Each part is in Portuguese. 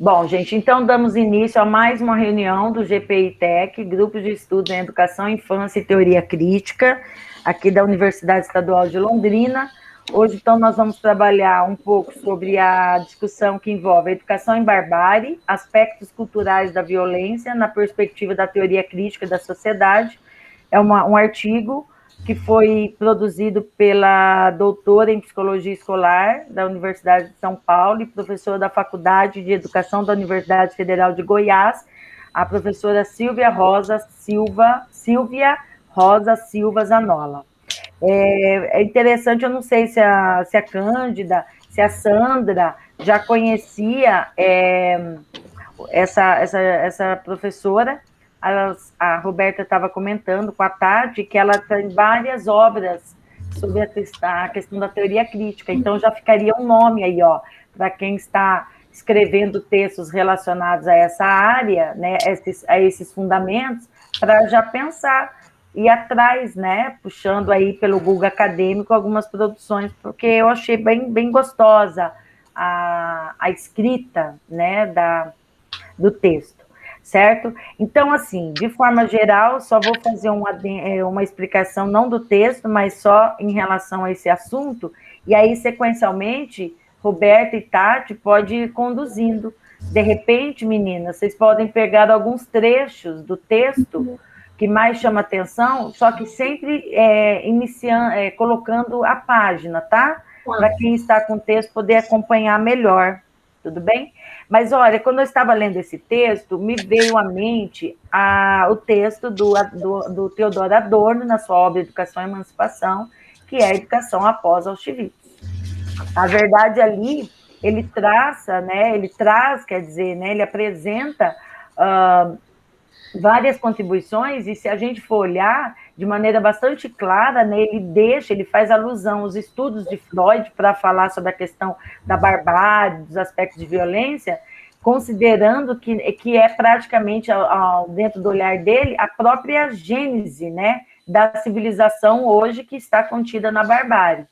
Bom, gente, então damos início a mais uma reunião do GPI-TEC, Grupo de Estudos em Educação, Infância e Teoria Crítica, aqui da Universidade Estadual de Londrina. Hoje, então, nós vamos trabalhar um pouco sobre a discussão que envolve a educação em barbárie, aspectos culturais da violência na perspectiva da teoria crítica da sociedade. É um artigo que foi produzido pela doutora em Psicologia Escolar da Universidade de São Paulo e professora da Faculdade de Educação da Universidade Federal de Goiás, a professora Silvia Rosa Silva Zanola. É interessante, eu não sei se a Cândida, se a Sandra já conhecia essa professora. A Roberta estava comentando com a Tati que ela tem várias obras sobre a questão da teoria crítica, então já ficaria um nome aí, ó, para quem está escrevendo textos relacionados a essa área, né, a esses fundamentos, para já pensar e atrás, né, puxando aí pelo Google Acadêmico algumas produções, porque eu achei bem gostosa a escrita, né, do texto. Certo? Então, assim, de forma geral, só vou fazer uma explicação, não do texto, mas só em relação a esse assunto, e aí, sequencialmente, Roberta e Tati pode ir conduzindo. De repente, meninas, vocês podem pegar alguns trechos do texto que mais chama atenção, só que sempre colocando a página, tá? Para quem está com o texto poder acompanhar melhor, tudo bem? Mas, olha, quando eu estava lendo esse texto, me veio à mente o texto do Theodor Adorno, na sua obra Educação e Emancipação, que é a educação após Auschwitz. Na verdade, ali, ele traça, né, quer dizer, né, ele apresenta várias contribuições, e se a gente for olhar de maneira bastante clara, né, ele faz alusão aos estudos de Freud para falar sobre a questão da barbárie, dos aspectos de violência, considerando que é praticamente, dentro do olhar dele, a própria gênese, né, da civilização hoje que está contida na barbárie.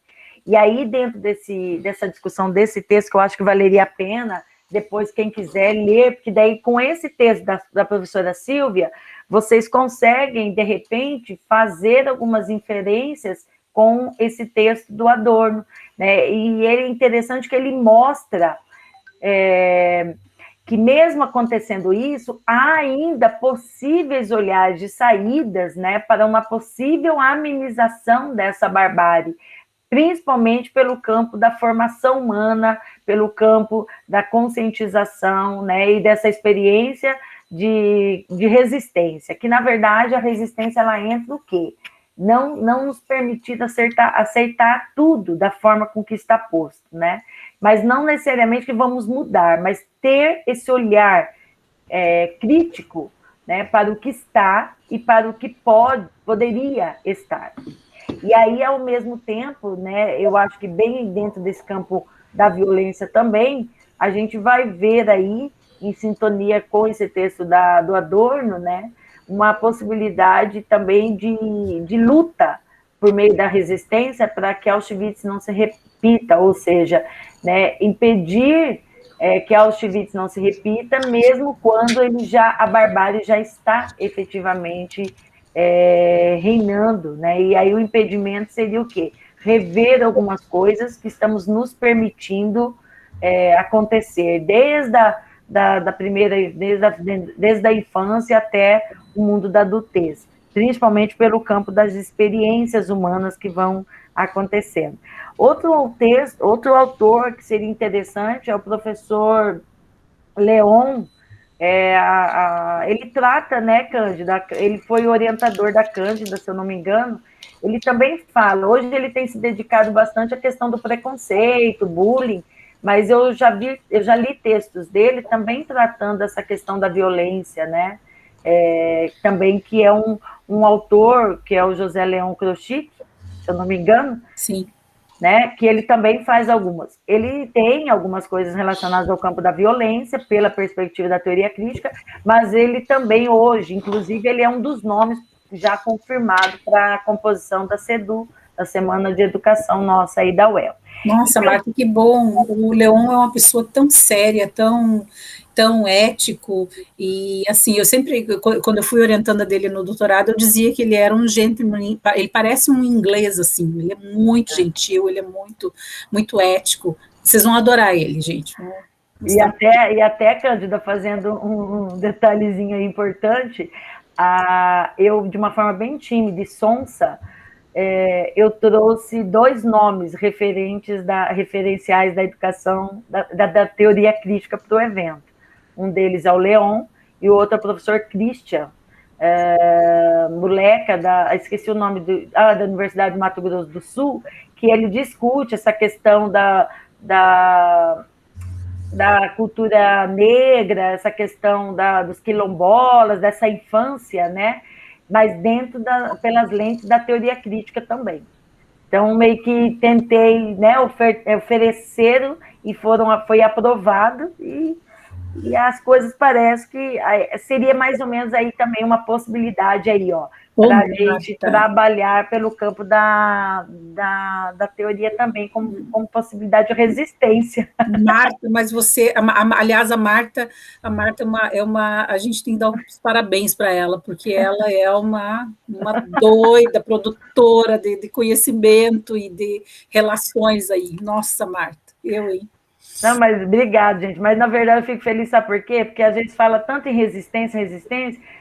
E aí, dentro dessa discussão desse texto, que eu acho que valeria a pena depois, quem quiser ler, porque daí, com esse texto da professora Silvia, vocês conseguem, de repente, fazer algumas inferências com esse texto do Adorno, né? E ele é interessante que ele mostra que, mesmo acontecendo isso, há ainda possíveis olhares de saídas, né, para uma possível amenização dessa barbárie, principalmente pelo campo da formação humana, pelo campo da conscientização, né, e dessa experiência de resistência, que, na verdade, a resistência, ela entra no quê? Não nos permitir aceitar tudo da forma com que está posto, né? Mas não necessariamente que vamos mudar, mas ter esse olhar crítico, né, para o que está e para o que poderia estar. E aí, ao mesmo tempo, né, eu acho que bem dentro desse campo da violência também, a gente vai ver aí, em sintonia com esse texto do Adorno, né, uma possibilidade também de luta por meio da resistência para que Auschwitz não se repita, ou seja, né, impedir que Auschwitz não se repita, mesmo quando a barbárie já está efetivamente reinando, né? E aí o impedimento seria o quê? Rever algumas coisas que estamos nos permitindo acontecer, desde a infância até o mundo da adultez, principalmente pelo campo das experiências humanas que vão acontecendo. Outro autor que seria interessante é o professor Leon. Ele trata, né, Cândida, ele foi orientador da Cândida, se eu não me engano, ele também fala, hoje ele tem se dedicado bastante à questão do preconceito, bullying, mas eu já li textos dele também tratando essa questão da violência, né, também que é um autor, que é o José Leon Krochik, se eu não me engano. Sim. Né, que ele também faz algumas. Ele tem algumas coisas relacionadas ao campo da violência, pela perspectiva da teoria crítica, mas ele também hoje, inclusive, ele é um dos nomes já confirmado para a composição da CEDU, a semana de educação nossa aí da UEL. Nossa, Marta, que bom. O Leon é uma pessoa tão séria, tão ético, e assim, eu sempre, quando eu fui orientanda dele no doutorado, eu dizia que ele era um gentleman, ele parece um inglês, assim, ele é muito gentil, ele é muito ético. Vocês vão adorar ele, gente. E até, Cândida, fazendo um detalhezinho aí importante, eu, de uma forma bem tímida e sonsa, eu trouxe 2 nomes referenciais da educação, da teoria crítica para o evento. Um deles é o Leon, e o outro é o professor Christian, moleca, esqueci o nome, da Universidade do Mato Grosso do Sul, que ele discute essa questão da cultura negra, essa questão dos quilombolas, dessa infância, né? Mas pelas lentes da teoria crítica também. Então, meio que tentei, né, oferecer e foi aprovado, e as coisas parecem que seria mais ou menos aí também uma possibilidade aí, ó, para a gente trabalhar pelo campo da teoria também como possibilidade de resistência. Marta, mas você, aliás, a Marta a gente tem que dar os parabéns para ela, porque ela é uma doida produtora de conhecimento e de relações aí. Nossa, Marta, hein? Não, mas obrigado, gente. Mas, na verdade, eu fico feliz, sabe por quê? Porque a gente fala tanto em resistência,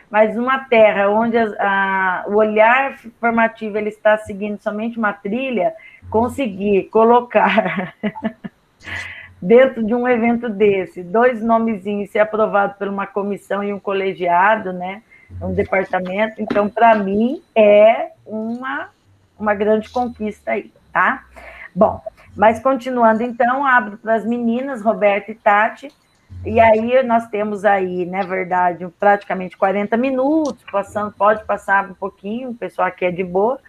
mas numa terra onde o olhar formativo ele está seguindo somente uma trilha, conseguir colocar dentro de um evento desse, 2 nomezinhos ser aprovado por uma comissão e um colegiado, né? Um departamento. Então, para mim, é uma grande conquista aí, tá? Bom, mas continuando, então, abro para as meninas, Roberta e Tati, e aí nós temos aí, na verdade, praticamente 40 minutos, pode passar um pouquinho, o pessoal aqui é de boa,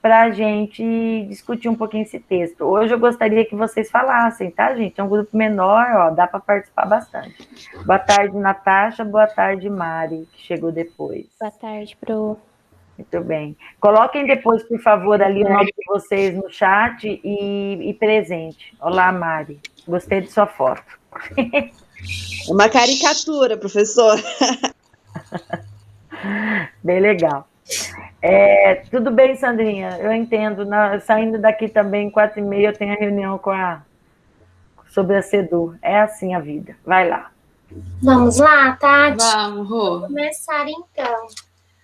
para a gente discutir um pouquinho esse texto. Hoje eu gostaria que vocês falassem, tá, gente? É um grupo menor, ó, dá para participar bastante. Boa tarde, Natasha, boa tarde, Mari, que chegou depois. Boa tarde, Pro. Muito bem. Coloquem depois, por favor, ali o nome de vocês no chat e presente. Olá, Mari. Gostei de sua foto. Uma caricatura, professor. Bem legal. Tudo bem, Sandrinha? Eu entendo. Saindo daqui também, 4h30, eu tenho a reunião sobre a CEDU. É assim a vida. Vai lá. Vamos lá, Tati? Vamos, Rô. Vamos começar, então.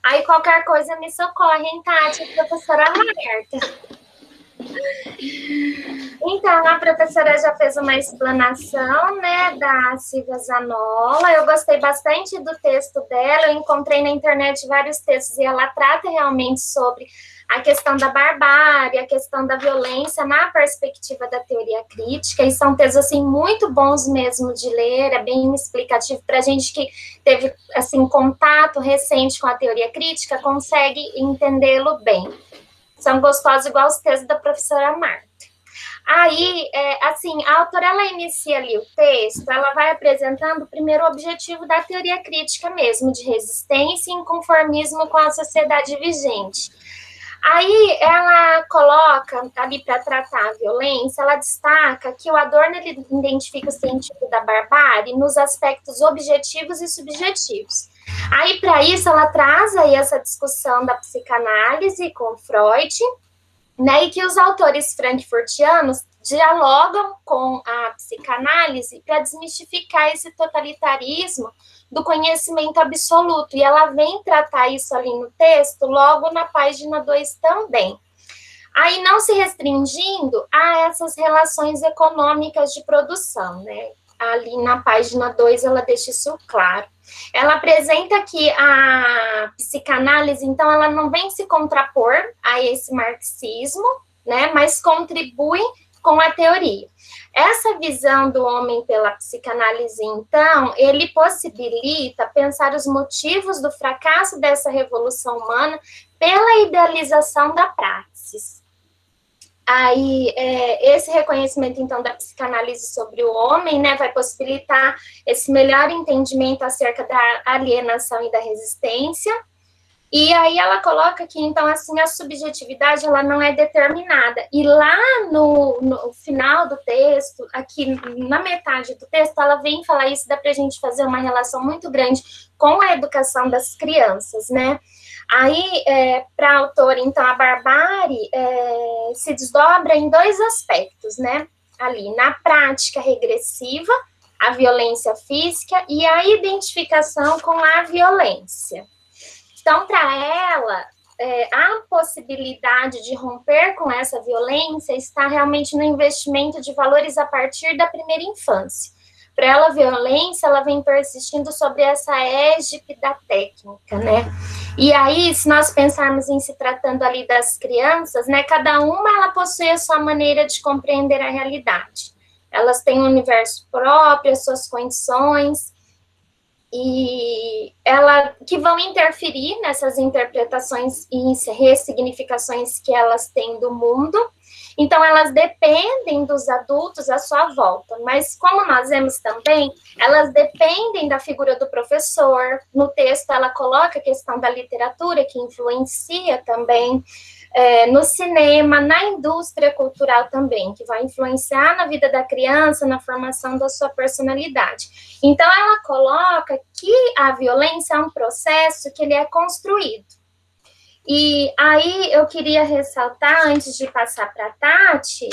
Aí qualquer coisa me socorre, hein, Tati? Professora Marta. Então, a professora já fez uma explanação, né, da Silvia Zanola. Eu gostei bastante do texto dela. Eu encontrei na internet vários textos e ela trata realmente sobre a questão da barbárie, a questão da violência na perspectiva da teoria crítica, e são textos, assim, muito bons mesmo de ler, é bem explicativo para a gente que teve, assim, contato recente com a teoria crítica, consegue entendê-lo bem. São gostosos igual os textos da professora Marta. Aí, assim, a autora, ela inicia ali o texto, ela vai apresentando o primeiro objetivo da teoria crítica mesmo, de resistência e inconformismo com a sociedade vigente. Aí ela coloca, ali para tratar a violência, ela destaca que o Adorno ele identifica o sentido da barbárie nos aspectos objetivos e subjetivos. Aí, para isso, ela traz aí essa discussão da psicanálise com Freud, né, e que os autores frankfurtianos dialogam com a psicanálise para desmistificar esse totalitarismo do conhecimento absoluto, e ela vem tratar isso ali no texto, logo na página 2 também. Aí não se restringindo a essas relações econômicas de produção, né? Ali na página 2 ela deixa isso claro. Ela apresenta que a psicanálise, então, ela não vem se contrapor a esse marxismo, né, mas contribui com a teoria. Essa visão do homem pela psicanálise, então, ele possibilita pensar os motivos do fracasso dessa revolução humana pela idealização da praxis. Aí, esse reconhecimento, então, da psicanálise sobre o homem, né, vai possibilitar esse melhor entendimento acerca da alienação e da resistência. E aí ela coloca que, então, assim, a subjetividade, ela não é determinada. E lá no final do texto, aqui na metade do texto, ela vem falar isso, dá para a gente fazer uma relação muito grande com a educação das crianças, né? Aí, para a autora, então, a barbárie se desdobra em 2 aspectos, né? Ali, na prática regressiva, a violência física e a identificação com a violência. Então, para ela, a possibilidade de romper com essa violência está realmente no investimento de valores a partir da primeira infância. Para ela, a violência, ela vem persistindo sobre essa égide da técnica, né? E aí, se nós pensarmos em se tratando ali das crianças, né, cada uma, ela possui a sua maneira de compreender a realidade. Elas têm um universo próprio, as suas condições, e que vão interferir nessas interpretações e ressignificações que elas têm do mundo. Então, elas dependem dos adultos à sua volta, mas como nós vemos também, elas dependem da figura do professor. No texto, ela coloca a questão da literatura, que influencia também, no cinema, na indústria cultural também, que vai influenciar na vida da criança, na formação da sua personalidade. Então, ela coloca que a violência é um processo que ele é construído. E aí eu queria ressaltar, antes de passar para a Tati,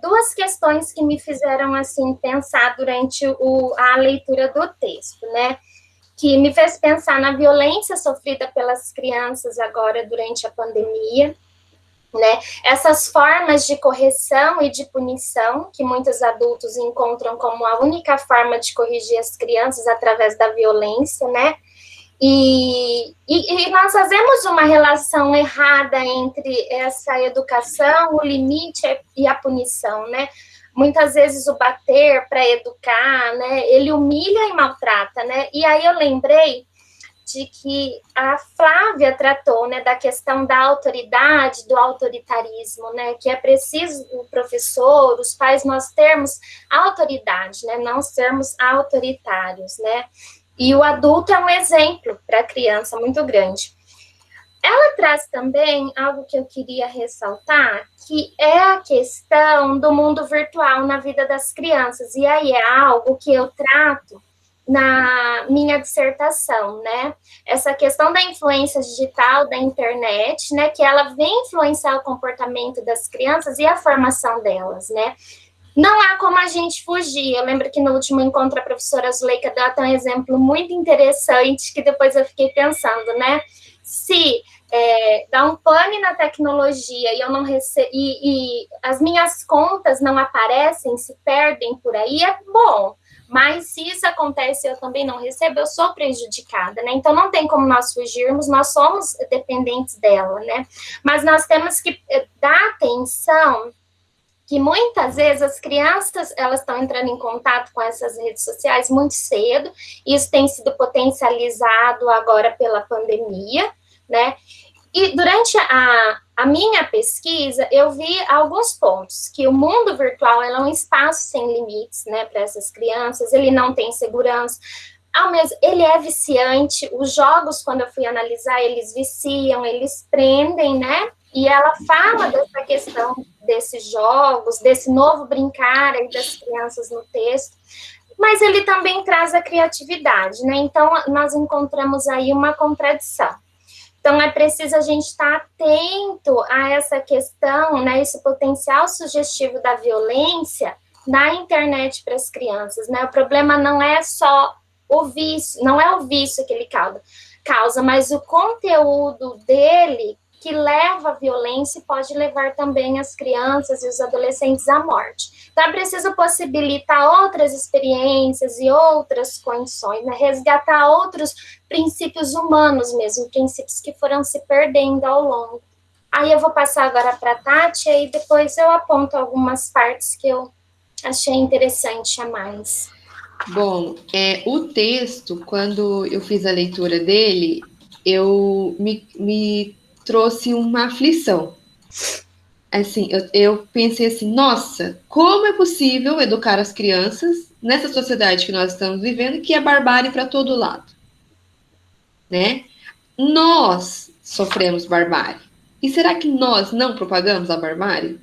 2 questões que me fizeram assim pensar durante a leitura do texto, né? Que me fez pensar na violência sofrida pelas crianças agora durante a pandemia, né? Essas formas de correção e de punição que muitos adultos encontram como a única forma de corrigir as crianças através da violência, né? E nós fazemos uma relação errada entre essa educação, o limite e a punição, né? Muitas vezes o bater para educar, né? Ele humilha e maltrata, né? E aí eu lembrei de que a Flávia tratou, né, da questão da autoridade, do autoritarismo, né? Que é preciso o professor, os pais, nós termos autoridade, né? Não sermos autoritários, né? E o adulto é um exemplo para a criança muito grande. Ela traz também algo que eu queria ressaltar, que é a questão do mundo virtual na vida das crianças. E aí é algo que eu trato na minha dissertação, né? Essa questão da influência digital, da internet, né? Que ela vem influenciar o comportamento das crianças e a formação delas, né? Não há como a gente fugir. Eu lembro que no último encontro a professora Zuleika deu até um exemplo muito interessante, que depois eu fiquei pensando, né? Se dá um pane na tecnologia e eu não recebo, e as minhas contas não aparecem, se perdem por aí, é bom. Mas se isso acontece e eu também não recebo, eu sou prejudicada, né? Então não tem como nós fugirmos, nós somos dependentes dela, né? Mas nós temos que dar atenção que muitas vezes as crianças, elas estão entrando em contato com essas redes sociais muito cedo, isso tem sido potencializado agora pela pandemia, né? E durante a minha pesquisa, eu vi alguns pontos, que o mundo virtual é um espaço sem limites, né, para essas crianças, ele não tem segurança, ele é viciante, os jogos, quando eu fui analisar, eles viciam, eles prendem, né? E ela fala dessa questão desses jogos, desse novo brincar aí das crianças no texto, mas ele também traz a criatividade, né? Então, nós encontramos aí uma contradição. Então, é preciso a gente estar atento a essa questão, né? Esse potencial sugestivo da violência na internet para as crianças, né? O problema não é só o vício, não é o vício que ele causa, mas o conteúdo dele que leva à violência e pode levar também as crianças e os adolescentes à morte. Então, é preciso possibilitar outras experiências e outras condições, né? Resgatar outros princípios humanos mesmo, princípios que foram se perdendo ao longo. Aí eu vou passar agora para a Tati, e depois eu aponto algumas partes que eu achei interessante a mais. Bom, o texto, quando eu fiz a leitura dele, eu me trouxe uma aflição. Assim, eu pensei assim, nossa, como é possível educar as crianças nessa sociedade que nós estamos vivendo, que é barbárie para todo lado, né? nós sofremos barbárie. E será que nós não propagamos a barbárie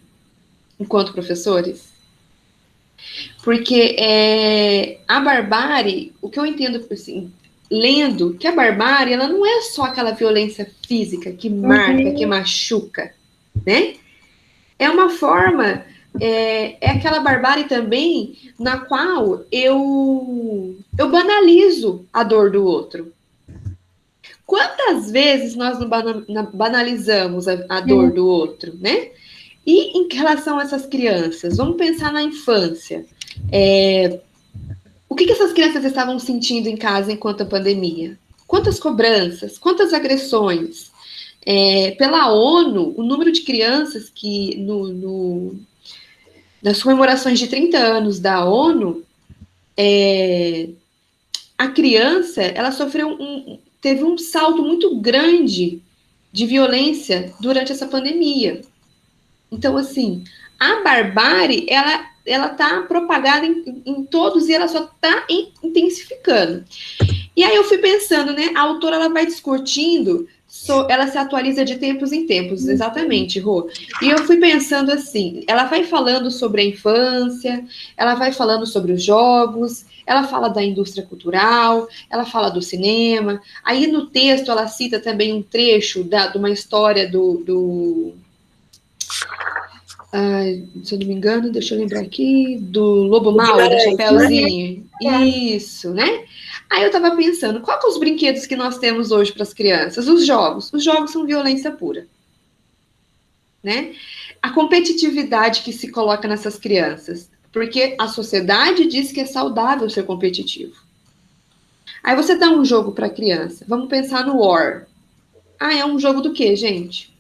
enquanto professores? Porque a barbárie, o que eu entendo, assim, lendo, que a barbárie, ela não é só aquela violência física que marca, que machuca, né? É uma forma, é aquela barbárie também na qual eu banalizo a dor do outro. Quantas vezes nós não banalizamos a dor do outro, né? E em relação a essas crianças, vamos pensar na infância. O que essas crianças estavam sentindo em casa enquanto a pandemia? Quantas cobranças, quantas agressões? Pela ONU, o número de crianças que nas comemorações de 30 anos da ONU, a criança, ela teve um salto muito grande de violência durante essa pandemia. Então, assim, a barbárie, ela tá propagada em todos e ela só tá intensificando. E aí eu fui pensando, né, a autora, ela vai discutindo, ela se atualiza de tempos em tempos, exatamente, Rô. E eu fui pensando assim, ela vai falando sobre a infância, ela vai falando sobre os jogos, ela fala da indústria cultural, ela fala do cinema, aí no texto ela cita também um trecho de uma história se eu não me engano, deixa eu lembrar aqui, do Lobo Mau, do Chapeuzinho. Isso, né? Aí eu tava pensando, qual que são os brinquedos que nós temos hoje para as crianças? Os jogos. Os jogos são violência pura. Né? A competitividade que se coloca nessas crianças. Porque a sociedade diz que é saudável ser competitivo. Aí você dá um jogo para a criança. Vamos pensar no War. É um jogo do quê, gente?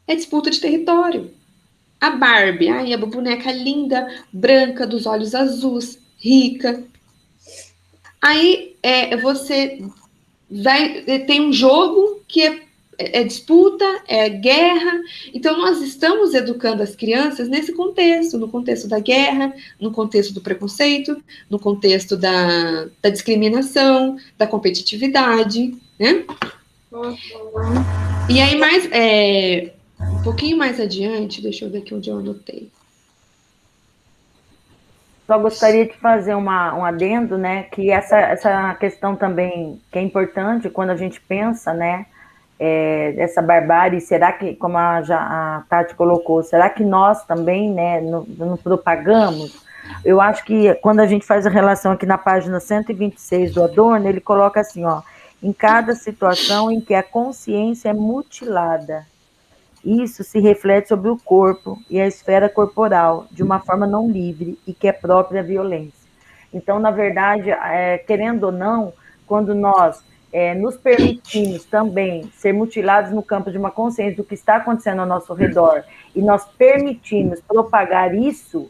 É disputa de território. A Barbie, a boneca linda, branca, dos olhos azuis, rica. Aí você tem um jogo que é disputa, é guerra. Então, nós estamos educando as crianças nesse contexto, no contexto da guerra, no contexto do preconceito, no contexto da discriminação, da competitividade, né? E aí, um pouquinho mais adiante, deixa eu ver aqui onde eu anotei. Só gostaria de fazer um adendo, né, que essa questão também, que é importante quando a gente pensa, né, essa barbárie, será que, como a Tati colocou, será que nós também, né, não propagamos? Eu acho que quando a gente faz a relação aqui na página 126 do Adorno, ele coloca assim, em cada situação em que a consciência é mutilada, isso se reflete sobre o corpo e a esfera corporal, de uma forma não livre e que é própria da violência. Então, na verdade, querendo ou não, quando nós nos permitimos também ser mutilados no campo de uma consciência do que está acontecendo ao nosso redor, e nós permitimos propagar isso,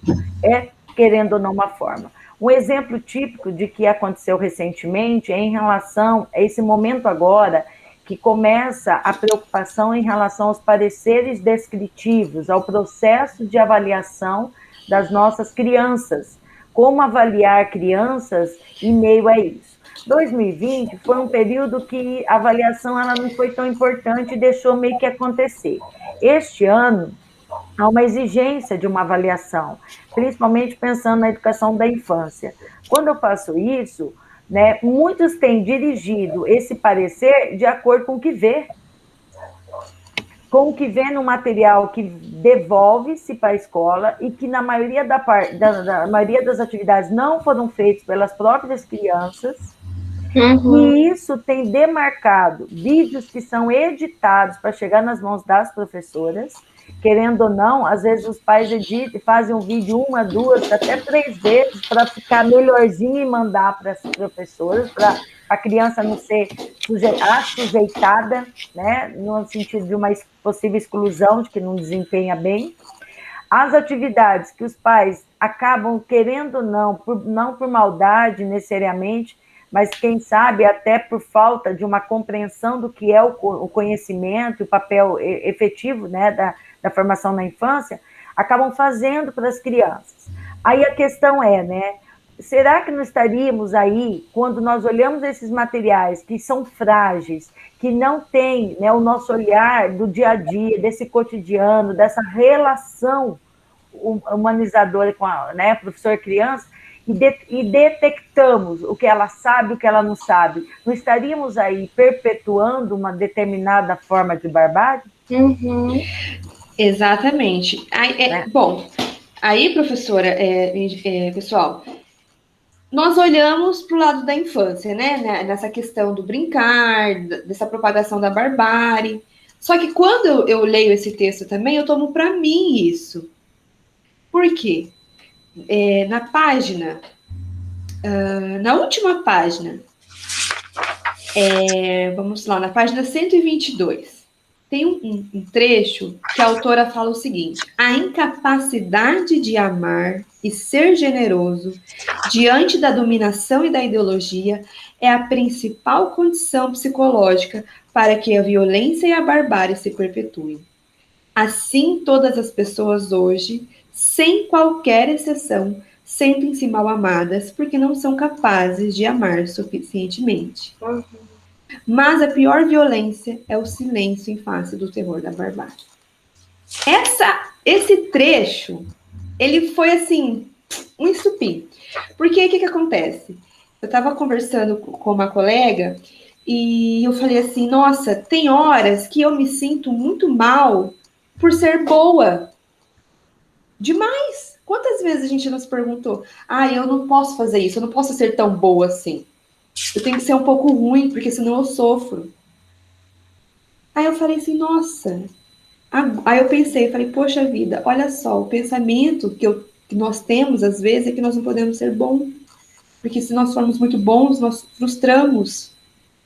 querendo ou não, uma forma. Um exemplo típico de que aconteceu recentemente é em relação a esse momento agora, que começa a preocupação em relação aos pareceres descritivos, ao processo de avaliação das nossas crianças. Como avaliar crianças em meio a isso? 2020 foi um período que a avaliação ela não foi tão importante e deixou meio que acontecer. Este ano, há uma exigência de uma avaliação, principalmente pensando na educação da infância. Quando eu faço isso, né, muitos têm dirigido esse parecer de acordo com o que vê. Com o que vê no material que devolve-se para a escola e que na maioria, da maioria das atividades não foram feitas pelas próprias crianças. E isso tem demarcado vídeos que são editados para chegar nas mãos das professoras. Querendo ou não, às vezes os pais editam e fazem um vídeo 1, 2, até 3 vezes para ficar melhorzinho e mandar para as professoras, para a criança não ser assujeitada, né, no sentido de uma possível exclusão, de que não desempenha bem. As atividades que os pais acabam querendo ou não por maldade necessariamente, mas quem sabe até por falta de uma compreensão do que é o conhecimento, o papel efetivo, né, da formação na infância, acabam fazendo para as crianças. Aí a questão né, será que não estaríamos aí, quando nós olhamos esses materiais que são frágeis, que não têm, né, o nosso olhar do dia a dia, desse cotidiano, dessa relação humanizadora com a, né, professor-criança, e detectamos o que ela sabe, o que ela não sabe, não estaríamos aí perpetuando uma determinada forma de barbárie? Uhum. Exatamente. Bom, aí, professora, pessoal, nós olhamos para o lado da infância, né? Nessa questão do brincar, dessa propagação da barbárie. Só que quando eu leio esse texto também, eu tomo para mim isso. Por quê? Na página, na última página, vamos lá, na página 122, tem um trecho que a autora fala o seguinte: a incapacidade de amar e ser generoso diante da dominação e da ideologia é a principal condição psicológica para que a violência e a barbárie se perpetuem. Assim, todas as pessoas hoje, sem qualquer exceção, sentem-se mal amadas porque não são capazes de amar suficientemente. Mas a pior violência é o silêncio em face do terror da barbárie. Esse trecho, ele foi assim, um estupim. Porque o que acontece? Eu estava conversando com uma colega e eu falei assim, nossa, tem horas que eu me sinto muito mal por ser boa. Demais! Quantas vezes a gente nos perguntou, eu não posso fazer isso, eu não posso ser tão boa assim. Eu tenho que ser um pouco ruim, porque senão eu sofro. Aí eu falei assim, nossa. Aí eu pensei, falei, poxa vida, olha só, o pensamento que nós temos, às vezes, é que nós não podemos ser bons. Porque se nós formos muito bons, nós frustramos.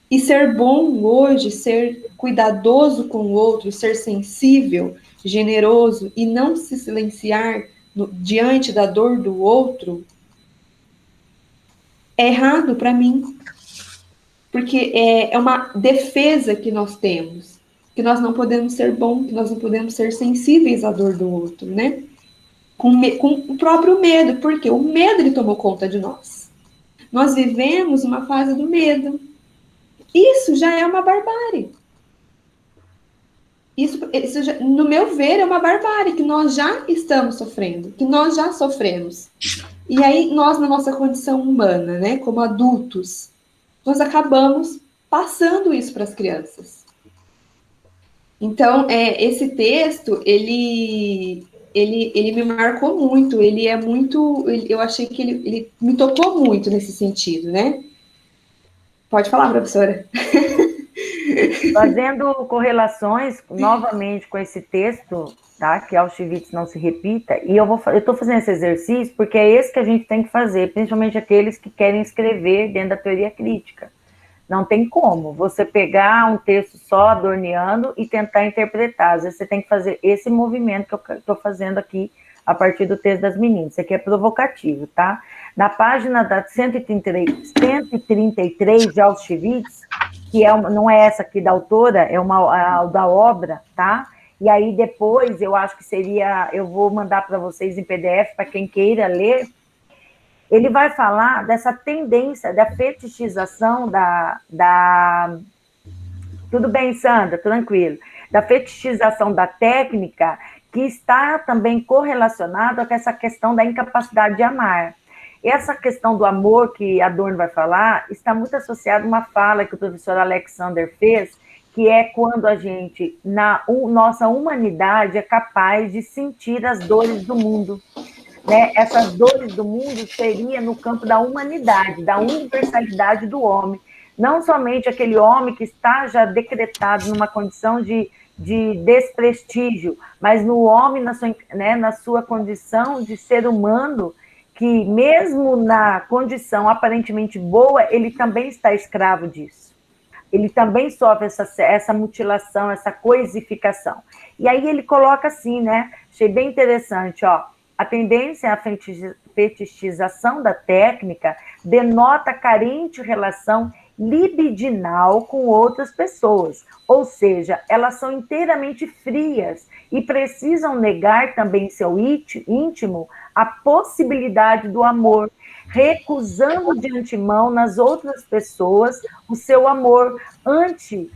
E ser bom hoje, ser cuidadoso com o outro, ser sensível, generoso e não se silenciar diante da dor do outro, é errado para mim. Porque é uma defesa que nós temos, que nós não podemos ser bons, que nós não podemos ser sensíveis à dor do outro, né? Com o próprio medo, porque o medo ele tomou conta de nós. Nós vivemos uma fase do medo. Isso já é uma barbárie. Isso já, no meu ver, é uma barbárie que nós já estamos sofrendo, que nós já sofremos. E aí, nós, na nossa condição humana, né, como adultos, nós acabamos passando isso para as crianças. Então, esse texto, ele me marcou muito, ele é muito, eu achei que ele me tocou muito nesse sentido, né? Pode falar, professora. Fazendo correlações novamente com esse texto, tá? Que Auschwitz não se repita, e eu estou fazendo esse exercício porque é esse que a gente tem que fazer, principalmente aqueles que querem escrever dentro da teoria crítica. Não tem como você pegar um texto só adorneando e tentar interpretar. Às vezes você tem que fazer esse movimento que eu estou fazendo aqui a partir do texto das meninas. Isso aqui é provocativo, tá? Na página da 133 de Auschwitz, que não é essa aqui da autora, é a da obra, tá? E aí depois eu acho que eu vou mandar para vocês em PDF, para quem queira ler. Ele vai falar dessa tendência da fetichização Tudo bem, Sandra, tranquilo. Da fetichização da técnica, que está também correlacionada com essa questão da incapacidade de amar. Essa questão do amor que Adorno vai falar está muito associada a uma fala que o professor Alexander fez, que é quando a gente, nossa humanidade, é capaz de sentir as dores do mundo. Né? Essas dores do mundo seria no campo da humanidade, da universalidade do homem. Não somente aquele homem que está já decretado numa condição de desprestígio, mas no homem, na sua condição de ser humano, que mesmo na condição aparentemente boa, ele também está escravo disso. Ele também sofre essa mutilação, essa coisificação. E aí ele coloca assim, né? Achei bem interessante, ó. A tendência à fetichização da técnica denota carente relação libidinal com outras pessoas, ou seja, elas são inteiramente frias e precisam negar também em seu íntimo a possibilidade do amor, recusando de antemão nas outras pessoas o seu amor antes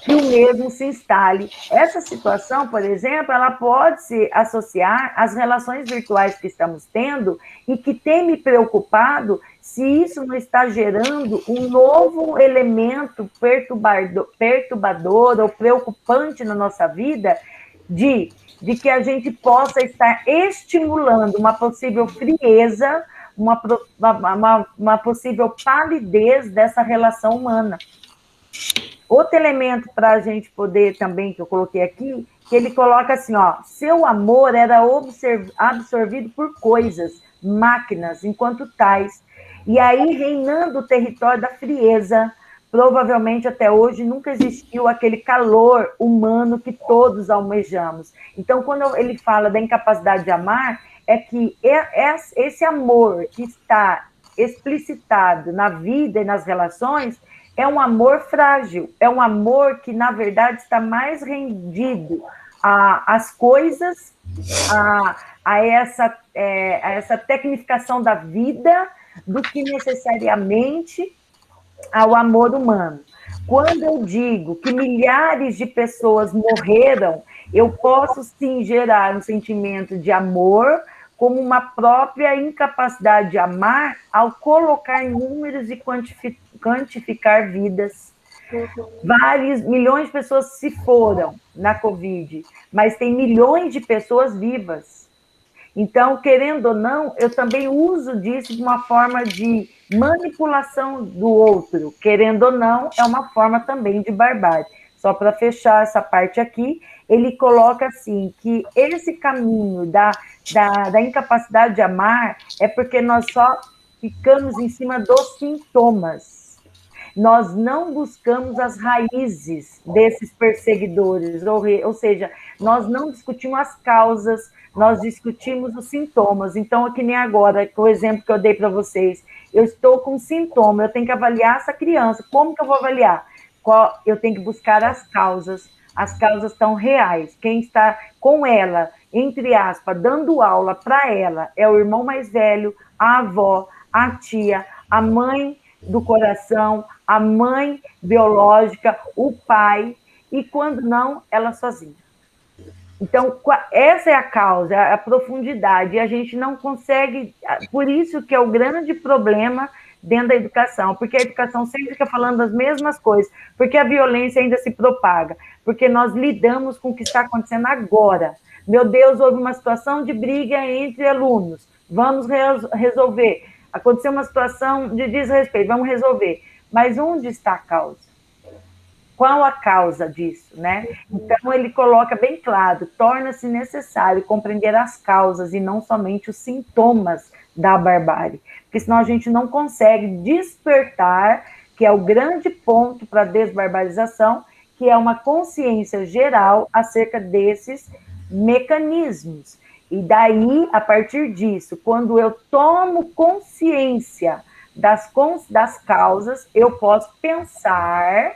que o mesmo se instale. Essa situação, por exemplo, ela pode se associar às relações virtuais que estamos tendo e que tem me preocupado se isso não está gerando um novo elemento perturbador ou preocupante na nossa vida, de que a gente possa estar estimulando uma possível frieza, uma possível palidez dessa relação humana. Outro elemento para a gente poder também, que eu coloquei aqui, que ele coloca assim, ó, seu amor era absorvido por coisas, máquinas, enquanto tais, e aí reinando o território da frieza, provavelmente até hoje nunca existiu aquele calor humano que todos almejamos. Então, quando ele fala da incapacidade de amar, é que esse amor que está explicitado na vida e nas relações é um amor frágil, é um amor que, na verdade, está mais rendido às coisas, a essa tecnificação da vida, do que necessariamente ao amor humano. Quando eu digo que milhares de pessoas morreram, eu posso, sim, gerar um sentimento de amor, como uma própria incapacidade de amar ao colocar números e quantificar vidas. Milhões de pessoas se foram na Covid, mas tem milhões de pessoas vivas. Então, querendo ou não, eu também uso disso de uma forma de manipulação do outro. Querendo ou não, é uma forma também de barbárie. Só para fechar essa parte aqui, ele coloca assim, que esse caminho da incapacidade de amar é porque nós só ficamos em cima dos sintomas. Nós não buscamos as raízes desses perseguidores, ou seja, nós não discutimos as causas, nós discutimos os sintomas. Então, que nem agora, o exemplo que eu dei para vocês, eu estou com sintoma, eu tenho que avaliar essa criança. Como que eu vou avaliar? Eu tenho que buscar as causas estão reais. Quem está com ela, entre aspas, dando aula para ela, é o irmão mais velho, a avó, a tia, a mãe do coração, a mãe biológica, o pai, e quando não, ela sozinha. Então, essa é a causa, a profundidade, e a gente não consegue, por isso que é o grande problema dentro da educação, porque a educação sempre fica falando as mesmas coisas, porque a violência ainda se propaga, porque nós lidamos com o que está acontecendo agora. Meu Deus, houve uma situação de briga entre alunos, vamos resolver. Aconteceu uma situação de desrespeito, vamos resolver. Mas onde está a causa? Qual a causa disso, né? Então, ele coloca bem claro, torna-se necessário compreender as causas e não somente os sintomas da barbárie, porque senão a gente não consegue despertar, que é o grande ponto para a desbarbarização, que é uma consciência geral acerca desses mecanismos. E daí, a partir disso, quando eu tomo consciência das causas, eu posso pensar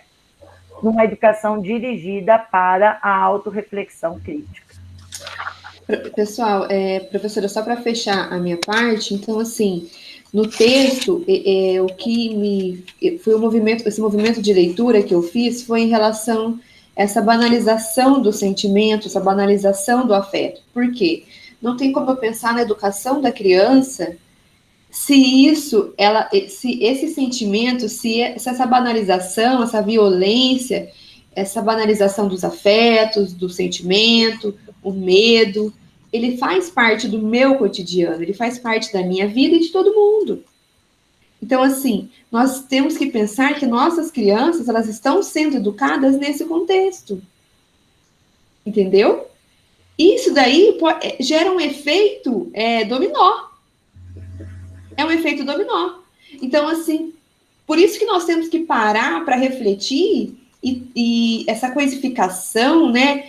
numa educação dirigida para a autorreflexão crítica. Pessoal, professora, só para fechar a minha parte, então, assim, no texto, o que foi esse movimento de leitura que eu fiz foi em relação a essa banalização do sentimento, essa banalização do afeto. Por quê? Não tem como eu pensar na educação da criança se esse sentimento, se essa banalização, essa violência, essa banalização dos afetos, do sentimento, o medo, ele faz parte do meu cotidiano, ele faz parte da minha vida e de todo mundo. Então, assim, nós temos que pensar que nossas crianças, elas estão sendo educadas nesse contexto. Entendeu? Isso daí gera um efeito dominó. É um efeito dominó. Então, assim, por isso que nós temos que parar para refletir e essa coisificação, né,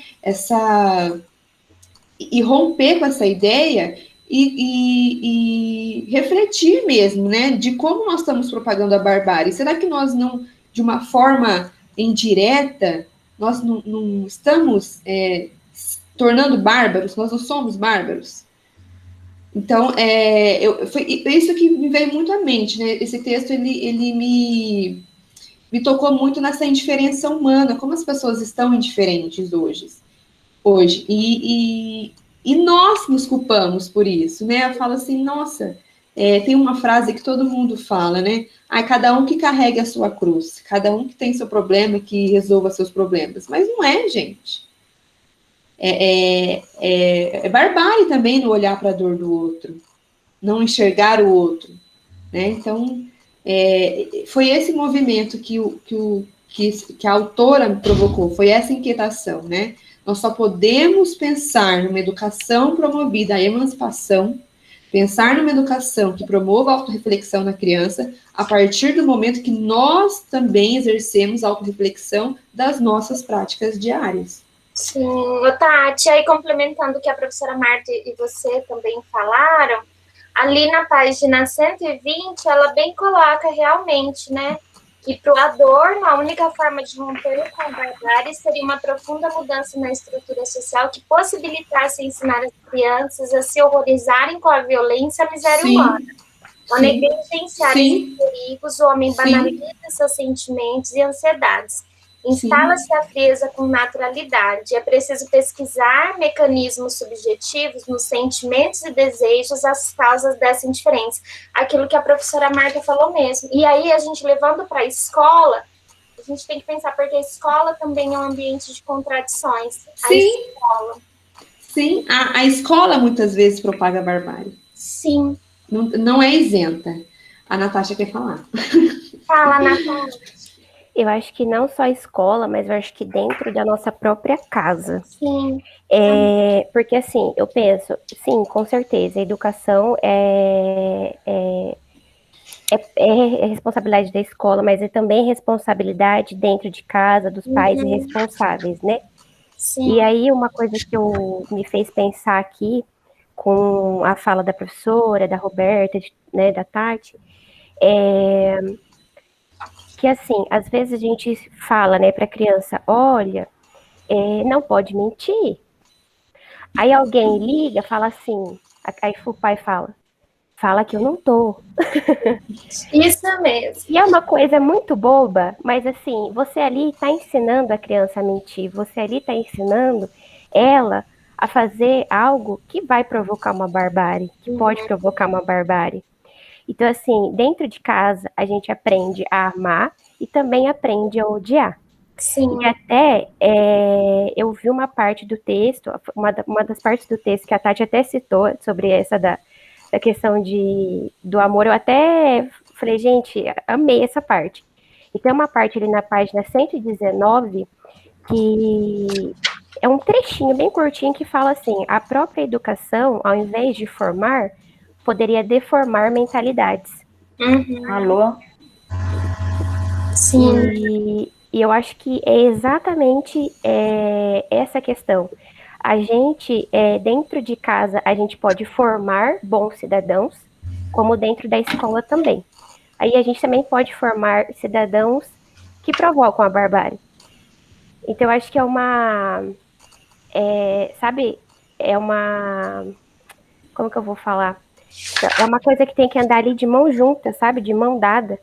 e romper com essa ideia e refletir mesmo, né, de como nós estamos propagando a barbárie. Será que nós não, de uma forma indireta, nós não estamos tornando bárbaros? Nós não somos bárbaros? Então, foi isso que me veio muito à mente, né? Esse texto, ele me tocou muito nessa indiferença humana, como as pessoas estão indiferentes hoje. E nós nos culpamos por isso, né? Eu falo assim, nossa, tem uma frase que todo mundo fala, né? Cada um que carregue a sua cruz, cada um que tem seu problema, que resolva seus problemas. Mas não é, gente. É barbárie também no olhar para a dor do outro, não enxergar o outro, né? Então, foi esse movimento que a autora provocou, foi essa inquietação, né? Nós só podemos pensar numa educação promovida à emancipação, pensar numa educação que promova a autorreflexão na criança, a partir do momento que nós também exercemos a autorreflexão das nossas práticas diárias. Sim, Tati, aí complementando o que a professora Marta e você também falaram, ali na página 120, ela bem coloca realmente, né, que para o Adorno, a única forma de romper com a barbárie seria uma profunda mudança na estrutura social que possibilitasse ensinar as crianças a se horrorizarem com a violência e a miséria humana. Ao negligenciar esses perigos, o homem banaliza seus sentimentos e ansiedades. Instala-se a frieza com naturalidade. É preciso pesquisar mecanismos subjetivos nos sentimentos e desejos, as causas dessa indiferença. Aquilo que a professora Marta falou mesmo. E aí, a gente levando para a escola, a gente tem que pensar, porque a escola também é um ambiente de contradições. Sim, a escola muitas vezes propaga barbárie. Sim. Não é isenta. A Natasha quer falar. Fala, Natasha. Eu acho que não só a escola, mas eu acho que dentro da nossa própria casa. Sim. Porque, assim, eu penso, sim, com certeza, a educação é responsabilidade da escola, mas é também responsabilidade dentro de casa, dos pais responsáveis, né? Sim. E aí, uma coisa que me fez pensar aqui, com a fala da professora, da Roberta, né, da Tati, que assim, às vezes a gente fala, né, para a criança, olha, não pode mentir. Aí alguém liga, fala assim, aí o pai fala que eu não tô. Isso mesmo. E é uma coisa muito boba, mas assim, você ali está ensinando a criança a mentir, você ali está ensinando ela a fazer algo que vai provocar uma barbárie, que pode provocar uma barbárie. Então, assim, dentro de casa, a gente aprende a amar e também aprende a odiar. Sim. E até, eu vi uma parte do texto, uma das partes do texto que a Tati até citou, sobre essa da questão do amor, eu até falei, gente, amei essa parte. E tem uma parte ali na página 119, que é um trechinho bem curtinho que fala assim, a própria educação, ao invés de formar, poderia deformar mentalidades. Alô? Sim. E eu acho que é exatamente essa questão. A gente, dentro de casa, a gente pode formar bons cidadãos, como dentro da escola também. Aí a gente também pode formar cidadãos que provocam a barbárie. Então, eu acho que como que eu vou falar? É uma coisa que tem que andar ali de mão junta, sabe? De mão dada.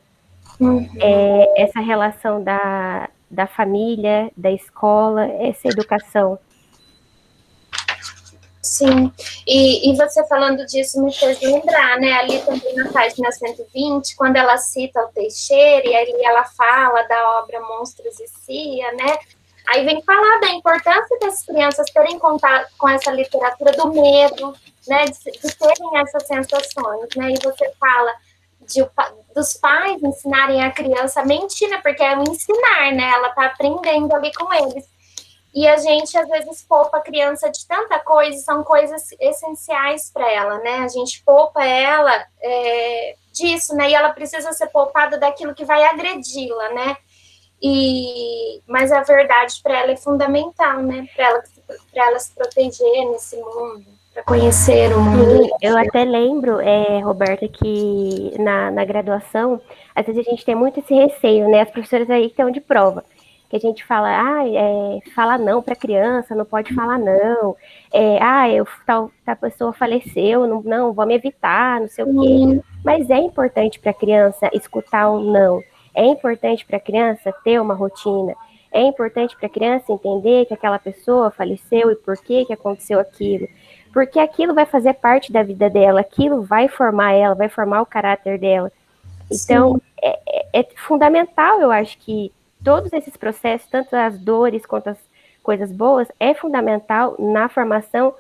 Essa relação da família, da escola, essa educação. Sim, e você falando disso me fez lembrar, né, ali também na página 120, quando ela cita o Teixeira, e ali ela fala da obra Monstros e Cia, né, aí vem falar da importância das crianças terem contato com essa literatura do medo, né, de terem essas sensações, né, e você fala dos pais ensinarem a criança a mentir, né, porque é o ensinar, né, ela tá aprendendo ali com eles. E a gente, às vezes, poupa a criança de tanta coisa, são coisas essenciais para ela, né? A gente poupa ela disso, né? E ela precisa ser poupada daquilo que vai agredi-la, né? Mas a verdade para ela é fundamental, né? Para ela se proteger nesse mundo, para conhecer o mundo. Sim, eu até lembro, Roberta, que na graduação, às vezes a gente tem muito esse receio, né? As professoras aí estão de prova. que a gente fala, fala não para criança, não pode falar não, tal pessoa faleceu, não, vamos evitar, não sei o quê. Mas é importante para a criança escutar um não, é importante para a criança ter uma rotina, é importante para a criança entender que aquela pessoa faleceu e por que aconteceu aquilo. Porque aquilo vai fazer parte da vida dela, aquilo vai formar ela, vai formar o caráter dela. Então, é fundamental, eu acho que todos esses processos, tanto as dores quanto as coisas boas, é fundamental na formação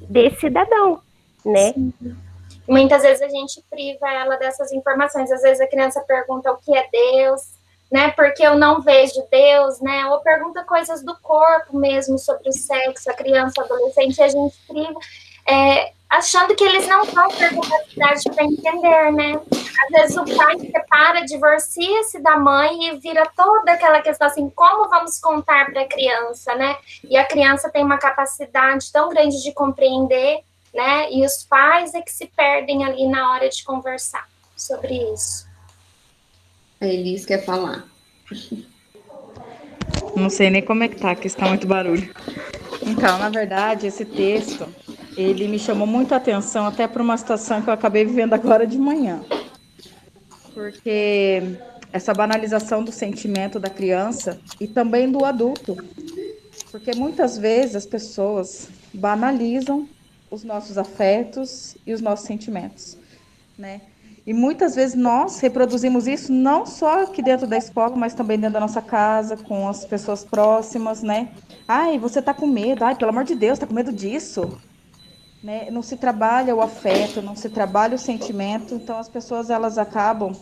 desse cidadão, né? Sim. Muitas vezes a gente priva ela dessas informações. Às vezes a criança pergunta o que é Deus, né? Porque eu não vejo Deus, né? Ou pergunta coisas do corpo mesmo, sobre o sexo, a criança, o adolescente, e a gente priva, achando que eles não vão ter capacidade para entender, né? Às vezes o pai separa, divorcia-se da mãe e vira toda aquela questão assim, como vamos contar para a criança, né? E a criança tem uma capacidade tão grande de compreender, né? E os pais é que se perdem ali na hora de conversar sobre isso. A Elis quer falar. Não sei nem como é que tá, que está muito barulho. Então, na verdade, esse texto, ele me chamou muito a atenção até por uma situação que eu acabei vivendo agora de manhã. Porque essa banalização do sentimento da criança e também do adulto. Porque muitas vezes as pessoas banalizam os nossos afetos e os nossos sentimentos, né? E muitas vezes nós reproduzimos isso não só aqui dentro da escola, mas também dentro da nossa casa, com as pessoas próximas, né? Ai, você tá com medo. Ai, pelo amor de Deus, tá com medo disso. Né? Não se trabalha o afeto, não se trabalha o sentimento. Então, as pessoas, elas acabam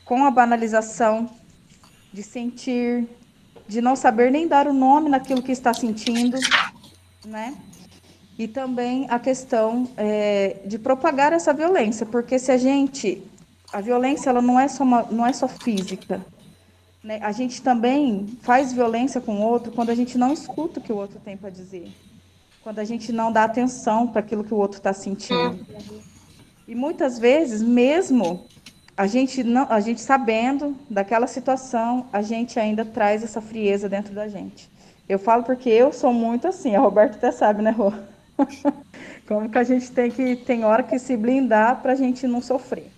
com a banalização de sentir, de não saber nem dar o nome naquilo que está sentindo, né? E também a questão de propagar essa violência, porque se a violência ela não é só física, né? A gente também faz violência com o outro quando a gente não escuta o que o outro tem para dizer, quando a gente não dá atenção para aquilo que o outro está sentindo. E muitas vezes, mesmo a gente sabendo daquela situação, a gente ainda traz essa frieza dentro da gente. Eu falo porque eu sou muito assim, a Roberta até sabe, né, Rô? Como que a gente tem hora que se blindar para a gente não sofrer.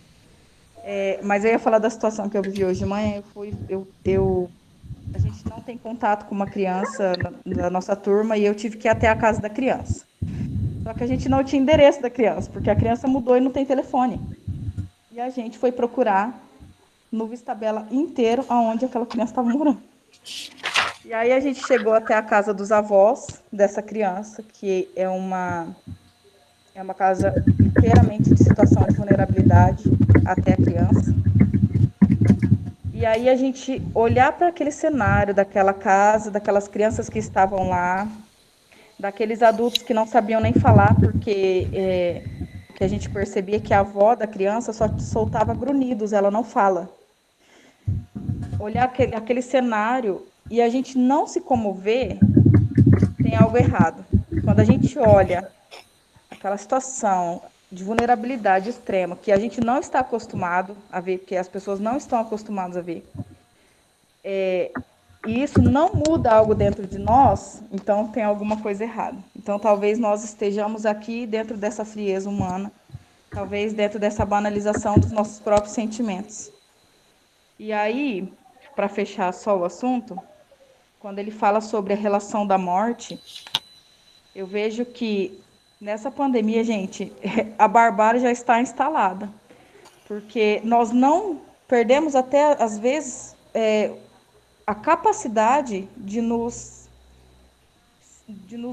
Mas eu ia falar da situação que eu vivi hoje de manhã. A gente não tem contato com uma criança da nossa turma e eu tive que ir até a casa da criança. Só que a gente não tinha endereço da criança, porque a criança mudou e não tem telefone. E a gente foi procurar no Vistabella inteiro aonde aquela criança estava morando. E aí a gente chegou até a casa dos avós dessa criança, que é uma casa inteiramente de situação de vulnerabilidade até a criança. E aí a gente olhar para aquele cenário daquela casa, daquelas crianças que estavam lá, daqueles adultos que não sabiam nem falar, porque que a gente percebia que a avó da criança só soltava grunhidos, ela não fala. Olhar aquele cenário e a gente não se comover, tem algo errado. Quando a gente olha aquela situação de vulnerabilidade extrema, que a gente não está acostumado a ver, que as pessoas não estão acostumadas a ver, e isso não muda algo dentro de nós, então tem alguma coisa errada. Então talvez nós estejamos aqui dentro dessa frieza humana, talvez dentro dessa banalização dos nossos próprios sentimentos. E aí, para fechar só o assunto, quando ele fala sobre a relação da morte, eu vejo que nessa pandemia, gente, a barbárie já está instalada, porque nós não perdemos até, às vezes, a capacidade de nos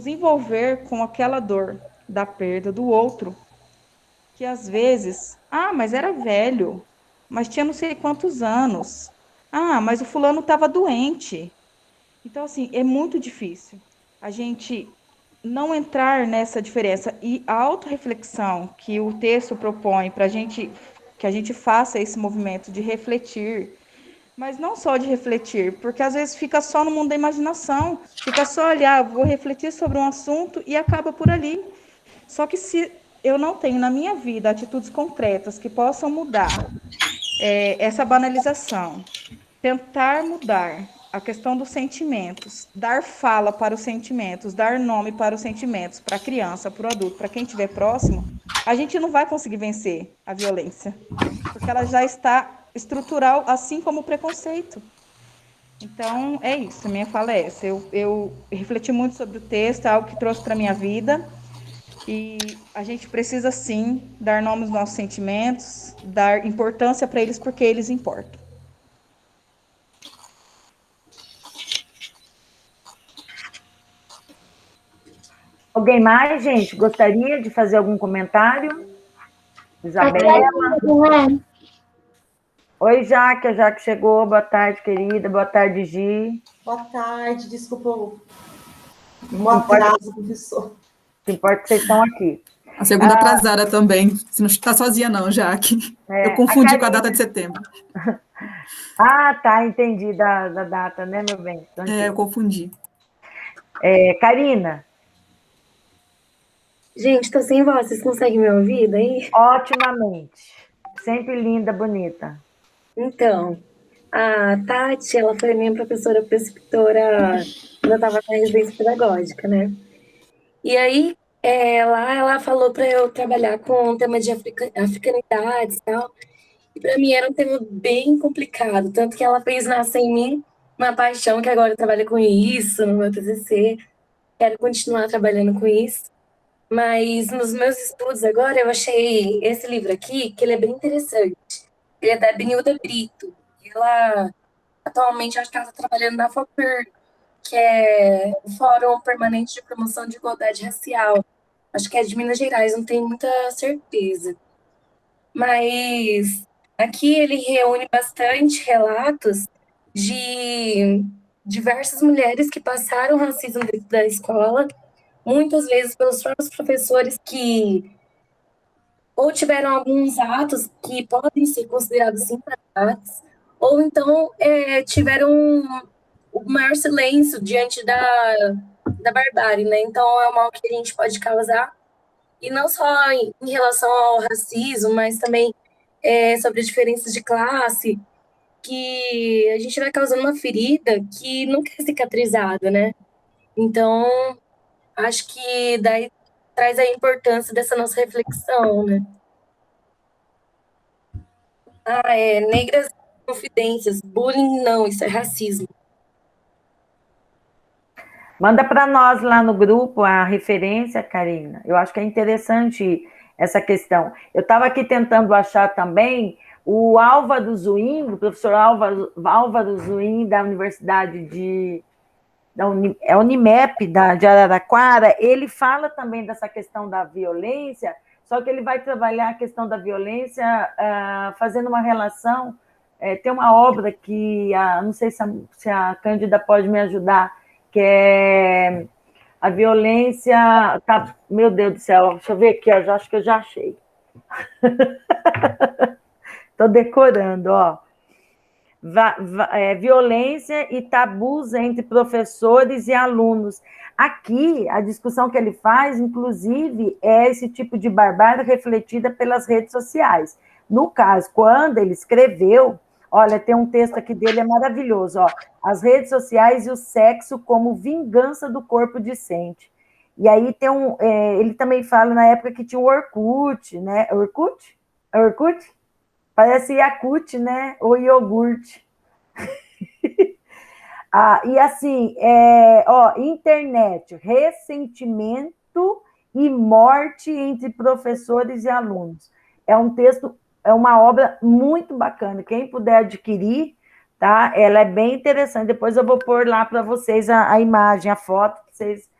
envolver com aquela dor da perda do outro, que às vezes, mas era velho, mas tinha não sei quantos anos, mas o fulano estava doente. Então, assim, é muito difícil a gente não entrar nessa diferença. E a autorreflexão que o texto propõe para que a gente faça esse movimento de refletir, mas não só de refletir, porque às vezes fica só no mundo da imaginação, fica só olhar, vou refletir sobre um assunto e acaba por ali. Só que se eu não tenho na minha vida atitudes concretas que possam mudar essa banalização, tentar mudar a questão dos sentimentos, dar fala para os sentimentos, dar nome para os sentimentos, para a criança, para o adulto, para quem estiver próximo, a gente não vai conseguir vencer a violência, porque ela já está estrutural, assim como o preconceito. Então, é isso, a minha fala é essa. Eu refleti muito sobre o texto, é algo que trouxe para a minha vida, e a gente precisa, sim, dar nome aos nossos sentimentos, dar importância para eles, porque eles importam. Alguém mais, gente? Gostaria de fazer algum comentário? Isabela? Oi, Jaque. A Jaque chegou. Boa tarde, querida. Boa tarde, Gi. Boa tarde, desculpa o atraso, professor. O que importa é que vocês estão aqui. A segunda atrasada também. Você não está sozinha, não, Jaque. Eu confundi com a data de setembro. Ah, tá, entendi da data, né, meu bem? Então, eu confundi. Karina. Gente, estou sem voz, vocês conseguem me ouvir daí? Otimamente. Sempre linda, bonita. Então, a Tati, ela foi minha professora preceptora quando eu estava na residência pedagógica, né? E aí, ela falou para eu trabalhar com o tema de africanidades e tal. E para mim era um tema bem complicado, tanto que ela fez nascer em mim uma paixão, que agora eu trabalho com isso no meu TCC. Quero continuar trabalhando com isso. Mas nos meus estudos agora, eu achei esse livro aqui, que ele é bem interessante. Ele é da Benilda Brito. Ela, atualmente, acho que ela está trabalhando na FOPER, que é o Fórum Permanente de Promoção de Igualdade Racial. Acho que é de Minas Gerais, não tenho muita certeza. Mas aqui ele reúne bastante relatos de diversas mulheres que passaram racismo dentro da escola, muitas vezes pelos próprios professores que ou tiveram alguns atos que podem ser considerados sim ataques, ou então tiveram o maior silêncio diante da barbárie, né? Então é um mal que a gente pode causar, e não só em relação ao racismo, mas também sobre diferenças de classe, que a gente vai causando uma ferida que nunca é cicatrizada, né? Então, acho que daí traz a importância dessa nossa reflexão, né? Negras confidências, bullying não, isso é racismo. Manda para nós lá no grupo a referência, Karina. Eu acho que é interessante essa questão. Eu estava aqui tentando achar também o Álvaro Zuin, o professor Álvaro Zuin, da Universidade Unimep, de Araraquara. Ele fala também dessa questão da violência, só que ele vai trabalhar a questão da violência fazendo uma relação. Tem uma obra que, não sei se a Cândida pode me ajudar, que é a violência... meu Deus do céu, deixa eu ver aqui, acho que eu já achei. Estou decorando, ó. Violência e tabus entre professores e alunos. Aqui, a discussão que ele faz, inclusive, é esse tipo de barbárie refletida pelas redes sociais. No caso, quando ele escreveu, olha, tem um texto aqui dele, é maravilhoso, ó. As redes sociais e o sexo como vingança do corpo discente. E aí tem ele também fala na época que tinha o Orkut, né? Orkut? É Orkut? Parece Yakult, né? Ou iogurte. E assim, internet, ressentimento e morte entre professores e alunos. É um texto, é uma obra muito bacana. Quem puder adquirir, tá? Ela é bem interessante. Depois eu vou pôr lá para vocês a imagem, a foto, para vocês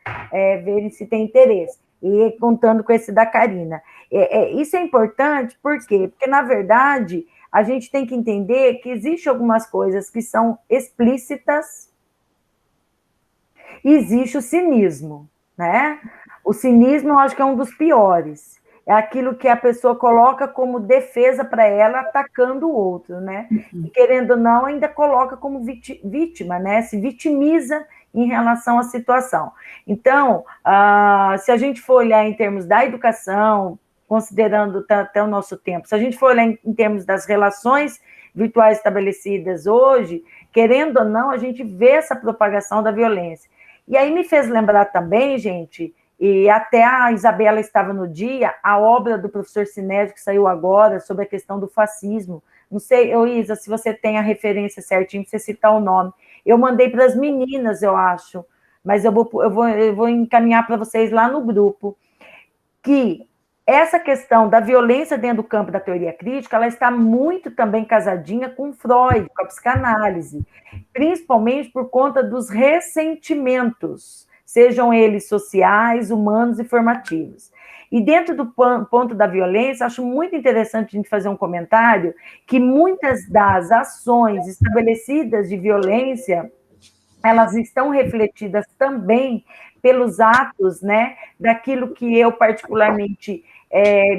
verem se tem interesse. E contando com esse da Karina. Isso é importante, por quê? Porque, na verdade, a gente tem que entender que existem algumas coisas que são explícitas e existe o cinismo, né? O cinismo, eu acho que é um dos piores. É aquilo que a pessoa coloca como defesa para ela, atacando o outro, né? E, querendo ou não, ainda coloca como vítima, né? Se vitimiza em relação à situação. Então, se a gente for olhar em termos da educação, considerando até o nosso tempo, se a gente for olhar em termos das relações virtuais estabelecidas hoje, querendo ou não, a gente vê essa propagação da violência. E aí me fez lembrar também, gente, e até a Isabela estava no dia, a obra do professor Sinésio, que saiu agora, sobre a questão do fascismo. Não sei, Isa, se você tem a referência certinho, você citar o nome. Eu mandei para as meninas, eu acho, mas eu vou encaminhar para vocês lá no grupo, que essa questão da violência dentro do campo da teoria crítica, ela está muito também casadinha com Freud, com a psicanálise, principalmente por conta dos ressentimentos, sejam eles sociais, humanos e formativos. E dentro do ponto da violência, acho muito interessante a gente fazer um comentário que muitas das ações estabelecidas de violência, elas estão refletidas também pelos atos, né, daquilo que eu particularmente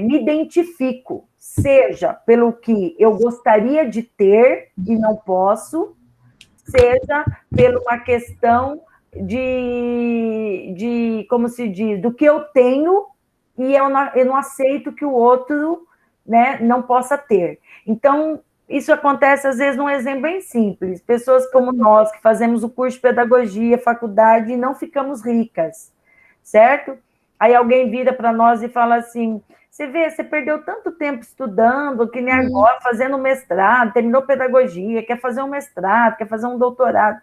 me identifico, seja pelo que eu gostaria de ter e não posso, seja por uma questão de como se diz, do que eu tenho e eu não aceito que o outro, né, não possa ter. Então, isso acontece, às vezes, num exemplo bem simples. Pessoas como nós, que fazemos o curso de pedagogia, faculdade, e não ficamos ricas, certo? Aí alguém vira para nós e fala assim, você vê, você perdeu tanto tempo estudando, que nem agora, fazendo mestrado, terminou pedagogia, quer fazer um mestrado, quer fazer um doutorado,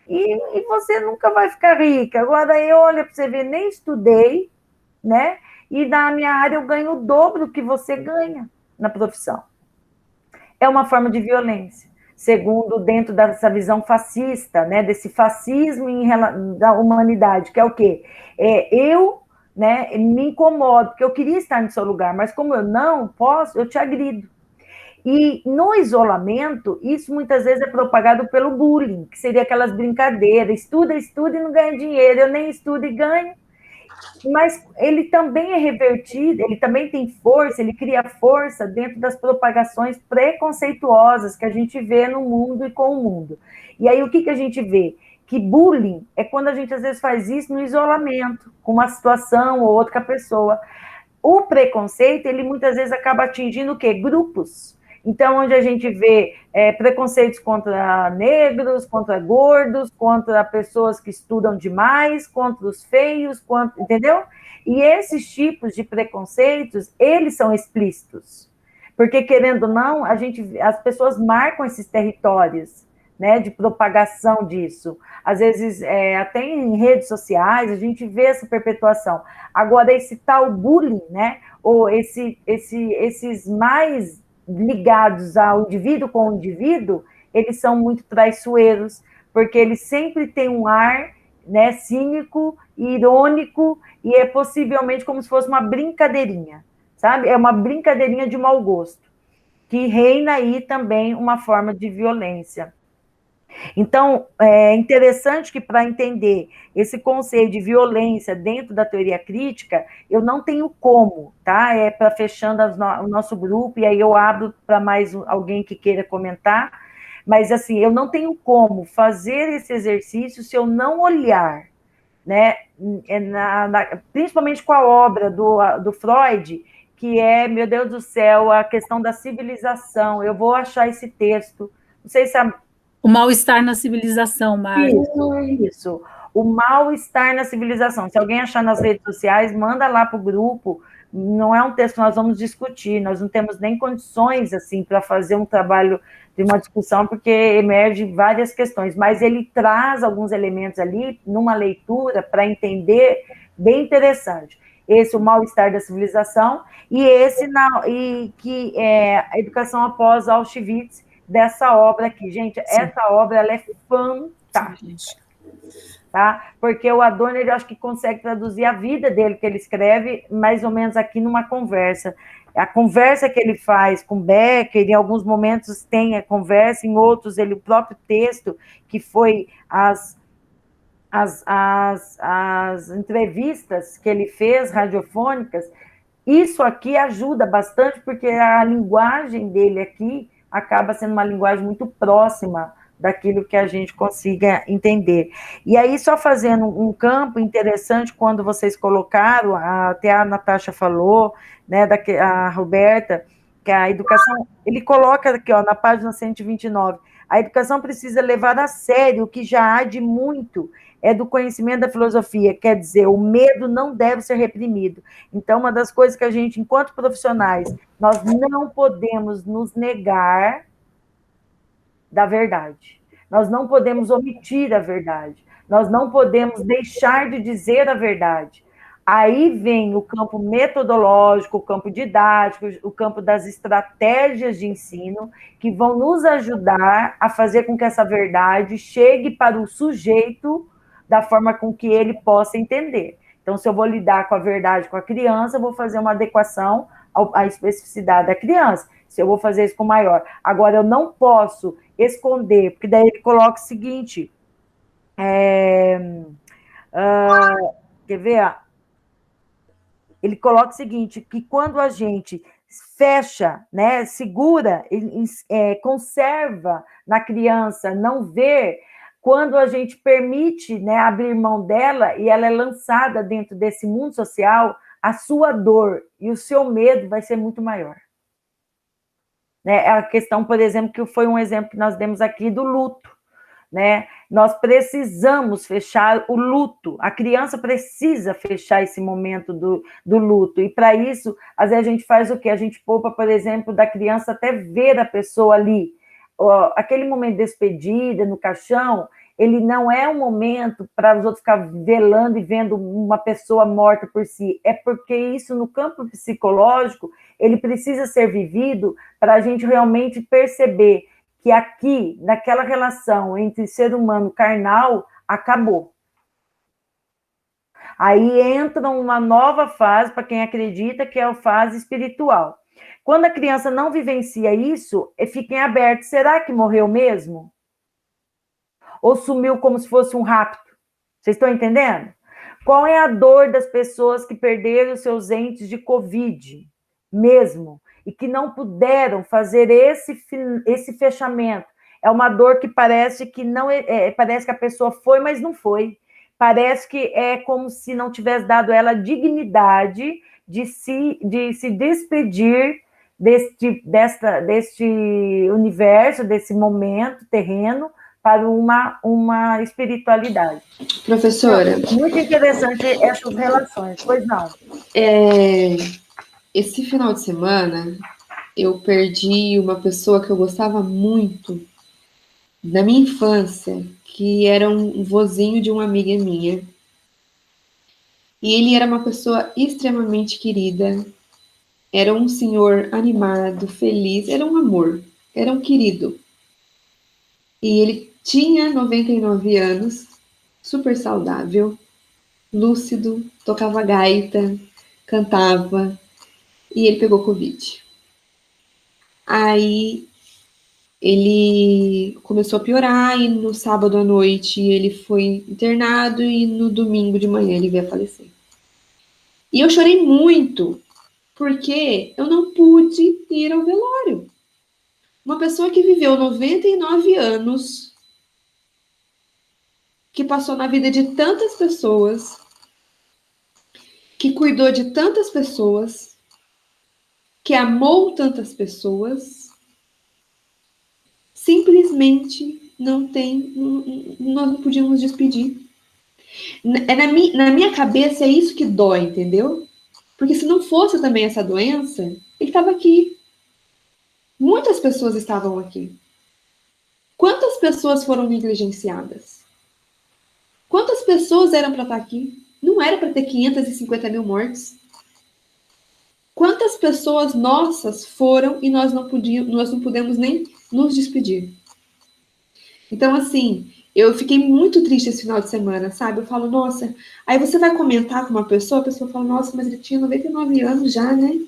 e você nunca vai ficar rica. Agora, eu olho para você ver, nem estudei, né? E na minha área eu ganho o dobro que você ganha na profissão. É uma forma de violência, segundo dentro dessa visão fascista, né, desse fascismo da humanidade, que é o quê? Eu, né, me incomodo, porque eu queria estar no seu lugar, mas como eu não posso, eu te agrido. E no isolamento, isso muitas vezes é propagado pelo bullying, que seria aquelas brincadeiras, estuda e não ganha dinheiro, eu nem estudo e ganho. Mas ele também é revertido, ele também tem força, ele cria força dentro das propagações preconceituosas que a gente vê no mundo e com o mundo. E aí o que a gente vê? Que bullying é quando a gente às vezes faz isso no isolamento, com uma situação ou outra pessoa. O preconceito, ele muitas vezes acaba atingindo o quê? Grupos. Então, onde a gente vê preconceitos contra negros, contra gordos, contra pessoas que estudam demais, contra os feios, entendeu? E esses tipos de preconceitos, eles são explícitos. Porque, querendo ou não, as pessoas marcam esses territórios, né, de propagação disso. Às vezes, até em redes sociais, a gente vê essa perpetuação. Agora, esse tal bullying, né, ou esses mais ligados ao indivíduo com o indivíduo, eles são muito traiçoeiros, porque eles sempre têm um ar, né, cínico, irônico, e é possivelmente como se fosse uma brincadeirinha, sabe? É uma brincadeirinha de mau gosto, que reina aí também uma forma de violência. Então, é interessante que para entender esse conceito de violência dentro da teoria crítica, eu não tenho como, tá? É para fechando o nosso grupo, e aí eu abro para mais alguém que queira comentar, mas assim, eu não tenho como fazer esse exercício se eu não olhar, né? Principalmente com a obra do Freud, que é, meu Deus do céu, a questão da civilização. Eu vou achar esse texto, não sei se o mal-estar na civilização, Mário. Isso. O mal-estar na civilização. Se alguém achar nas redes sociais, manda lá para o grupo. Não é um texto que nós vamos discutir, nós não temos nem condições, assim, para fazer um trabalho de uma discussão, porque emerge várias questões, mas ele traz alguns elementos ali, numa leitura, para entender, bem interessante. Esse, o mal-estar da civilização, e esse, que é a educação após Auschwitz, dessa obra aqui. Gente, sim, essa obra, ela é fantástica, tá? Porque o Adorno, ele acho que consegue traduzir a vida dele, que ele escreve, mais ou menos aqui numa conversa. A conversa que ele faz com Becker, em alguns momentos tem a conversa, em outros, o próprio texto, que foi as entrevistas que ele fez, radiofônicas, isso aqui ajuda bastante, porque a linguagem dele aqui acaba sendo uma linguagem muito próxima daquilo que a gente consiga entender. E aí, só fazendo um campo interessante, quando vocês colocaram, até a Natasha falou, né, a Roberta, que a educação, ele coloca aqui, ó, na página 129, a educação precisa levar a sério o que já há de muito, é do conhecimento da filosofia, quer dizer, o medo não deve ser reprimido. Então, uma das coisas que a gente, enquanto profissionais, nós não podemos nos negar da verdade. Nós não podemos omitir a verdade. Nós não podemos deixar de dizer a verdade. Aí vem o campo metodológico, o campo didático, o campo das estratégias de ensino, que vão nos ajudar a fazer com que essa verdade chegue para o sujeito da forma com que ele possa entender. Então, se eu vou lidar com a verdade com a criança, eu vou fazer uma adequação à especificidade da criança. Se eu vou fazer isso com o maior. Agora, eu não posso esconder, porque daí ele coloca o seguinte, quer ver? Ele coloca o seguinte, que quando a gente fecha, né, segura, conserva na criança, não vê, quando a gente permite, né, abrir mão dela e ela é lançada dentro desse mundo social, a sua dor e o seu medo vai ser muito maior. Né? A questão, por exemplo, que foi um exemplo que nós demos aqui do luto. Né? Nós precisamos fechar o luto, a criança precisa fechar esse momento do luto, e para isso, às vezes a gente faz o quê? A gente poupa, por exemplo, da criança até ver a pessoa ali, aquele momento de despedida, no caixão, ele não é um momento para os outros ficar velando e vendo uma pessoa morta por si, é porque isso no campo psicológico, ele precisa ser vivido para a gente realmente perceber que aqui, naquela relação entre ser humano carnal, acabou. Aí entra uma nova fase, para quem acredita, que é a fase espiritual. Quando a criança não vivencia isso, fica em aberto. Será que morreu mesmo? Ou sumiu como se fosse um rapto? Vocês estão entendendo? Qual é a dor das pessoas que perderam seus entes de Covid mesmo? E que não puderam fazer esse fechamento. É uma dor que parece que não parece que a pessoa foi, mas não foi. Parece que é como se não tivesse dado ela a dignidade de se despedir deste universo, desse momento terreno, para uma espiritualidade. Professora. Muito interessante essas relações, pois não? Esse final de semana, eu perdi uma pessoa que eu gostava muito da minha infância, que era um vozinho de uma amiga minha. E ele era uma pessoa extremamente querida, era um senhor animado, feliz, era um amor, era um querido. E ele tinha 99 anos, super saudável, lúcido, tocava gaita, cantava, e ele pegou Covid. Aí ele começou a piorar, e no sábado à noite ele foi internado, e no domingo de manhã ele veio a falecer. E eu chorei muito, porque eu não pude ir ao velório. Uma pessoa que viveu 99 anos, que passou na vida de tantas pessoas, que cuidou de tantas pessoas, que amou tantas pessoas, simplesmente nós não podíamos despedir. Na minha cabeça é isso que dói, entendeu? Porque se não fosse também essa doença, ele estava aqui. Muitas pessoas estavam aqui. Quantas pessoas foram negligenciadas? Quantas pessoas eram para estar aqui? Não era para ter 550 mil mortes. Quantas pessoas nossas foram e nós não pudemos nem nos despedir. Então, assim, eu fiquei muito triste esse final de semana, sabe? Eu falo, nossa... Aí você vai comentar com uma pessoa, a pessoa fala, nossa, mas ele tinha 99 anos já, né?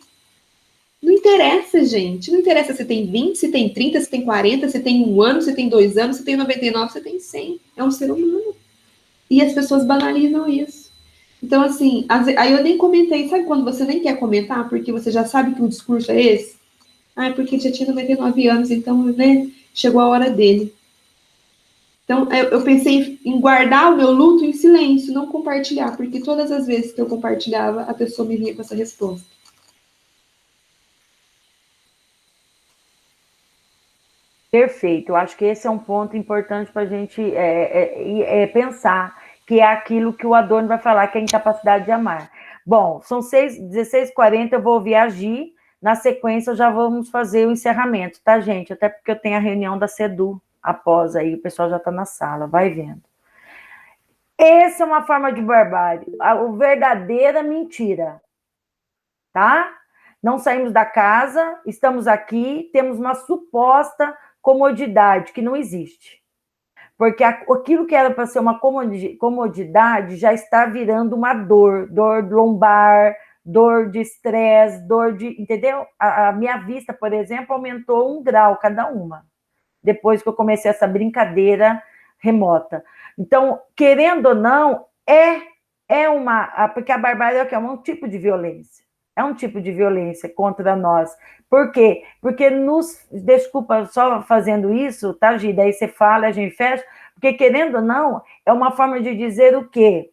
Não interessa, gente. Não interessa se tem 20, se tem 30, se tem 40, se tem 1 ano, se tem 2 anos, se tem 99, se tem 100. É um ser humano. E as pessoas banalizam isso. Então, assim, aí eu nem comentei. Sabe quando você nem quer comentar, porque você já sabe que o discurso é esse? Ah, porque ele já tinha 99 anos, então, né, chegou a hora dele. Então, eu pensei em guardar o meu luto em silêncio, não compartilhar, porque todas as vezes que eu compartilhava, a pessoa me vinha com essa resposta. Perfeito, eu acho que esse é um ponto importante para a gente pensar, que é aquilo que o Adorno vai falar, que é a incapacidade de amar. Bom, são 16h40, eu vou ouvir a Gi, na sequência já vamos fazer o encerramento, tá, gente? Até porque eu tenho a reunião da CEDU após aí, o pessoal já está na sala, vai vendo. Essa é uma forma de barbárie, a verdadeira mentira, tá? Não saímos da casa, estamos aqui, temos uma suposta comodidade que não existe. Porque aquilo que era para ser uma comodidade já está virando uma dor lombar, dor de estresse, entendeu? A minha vista, por exemplo, aumentou 1 grau cada uma, depois que eu comecei essa brincadeira remota. Então, querendo ou não, porque a barbárie é um tipo de violência. É um tipo de violência contra nós. Por quê? Porque desculpa, só fazendo isso, tá, Gi? Daí você fala, a gente fecha, porque querendo ou não, é uma forma de dizer o quê?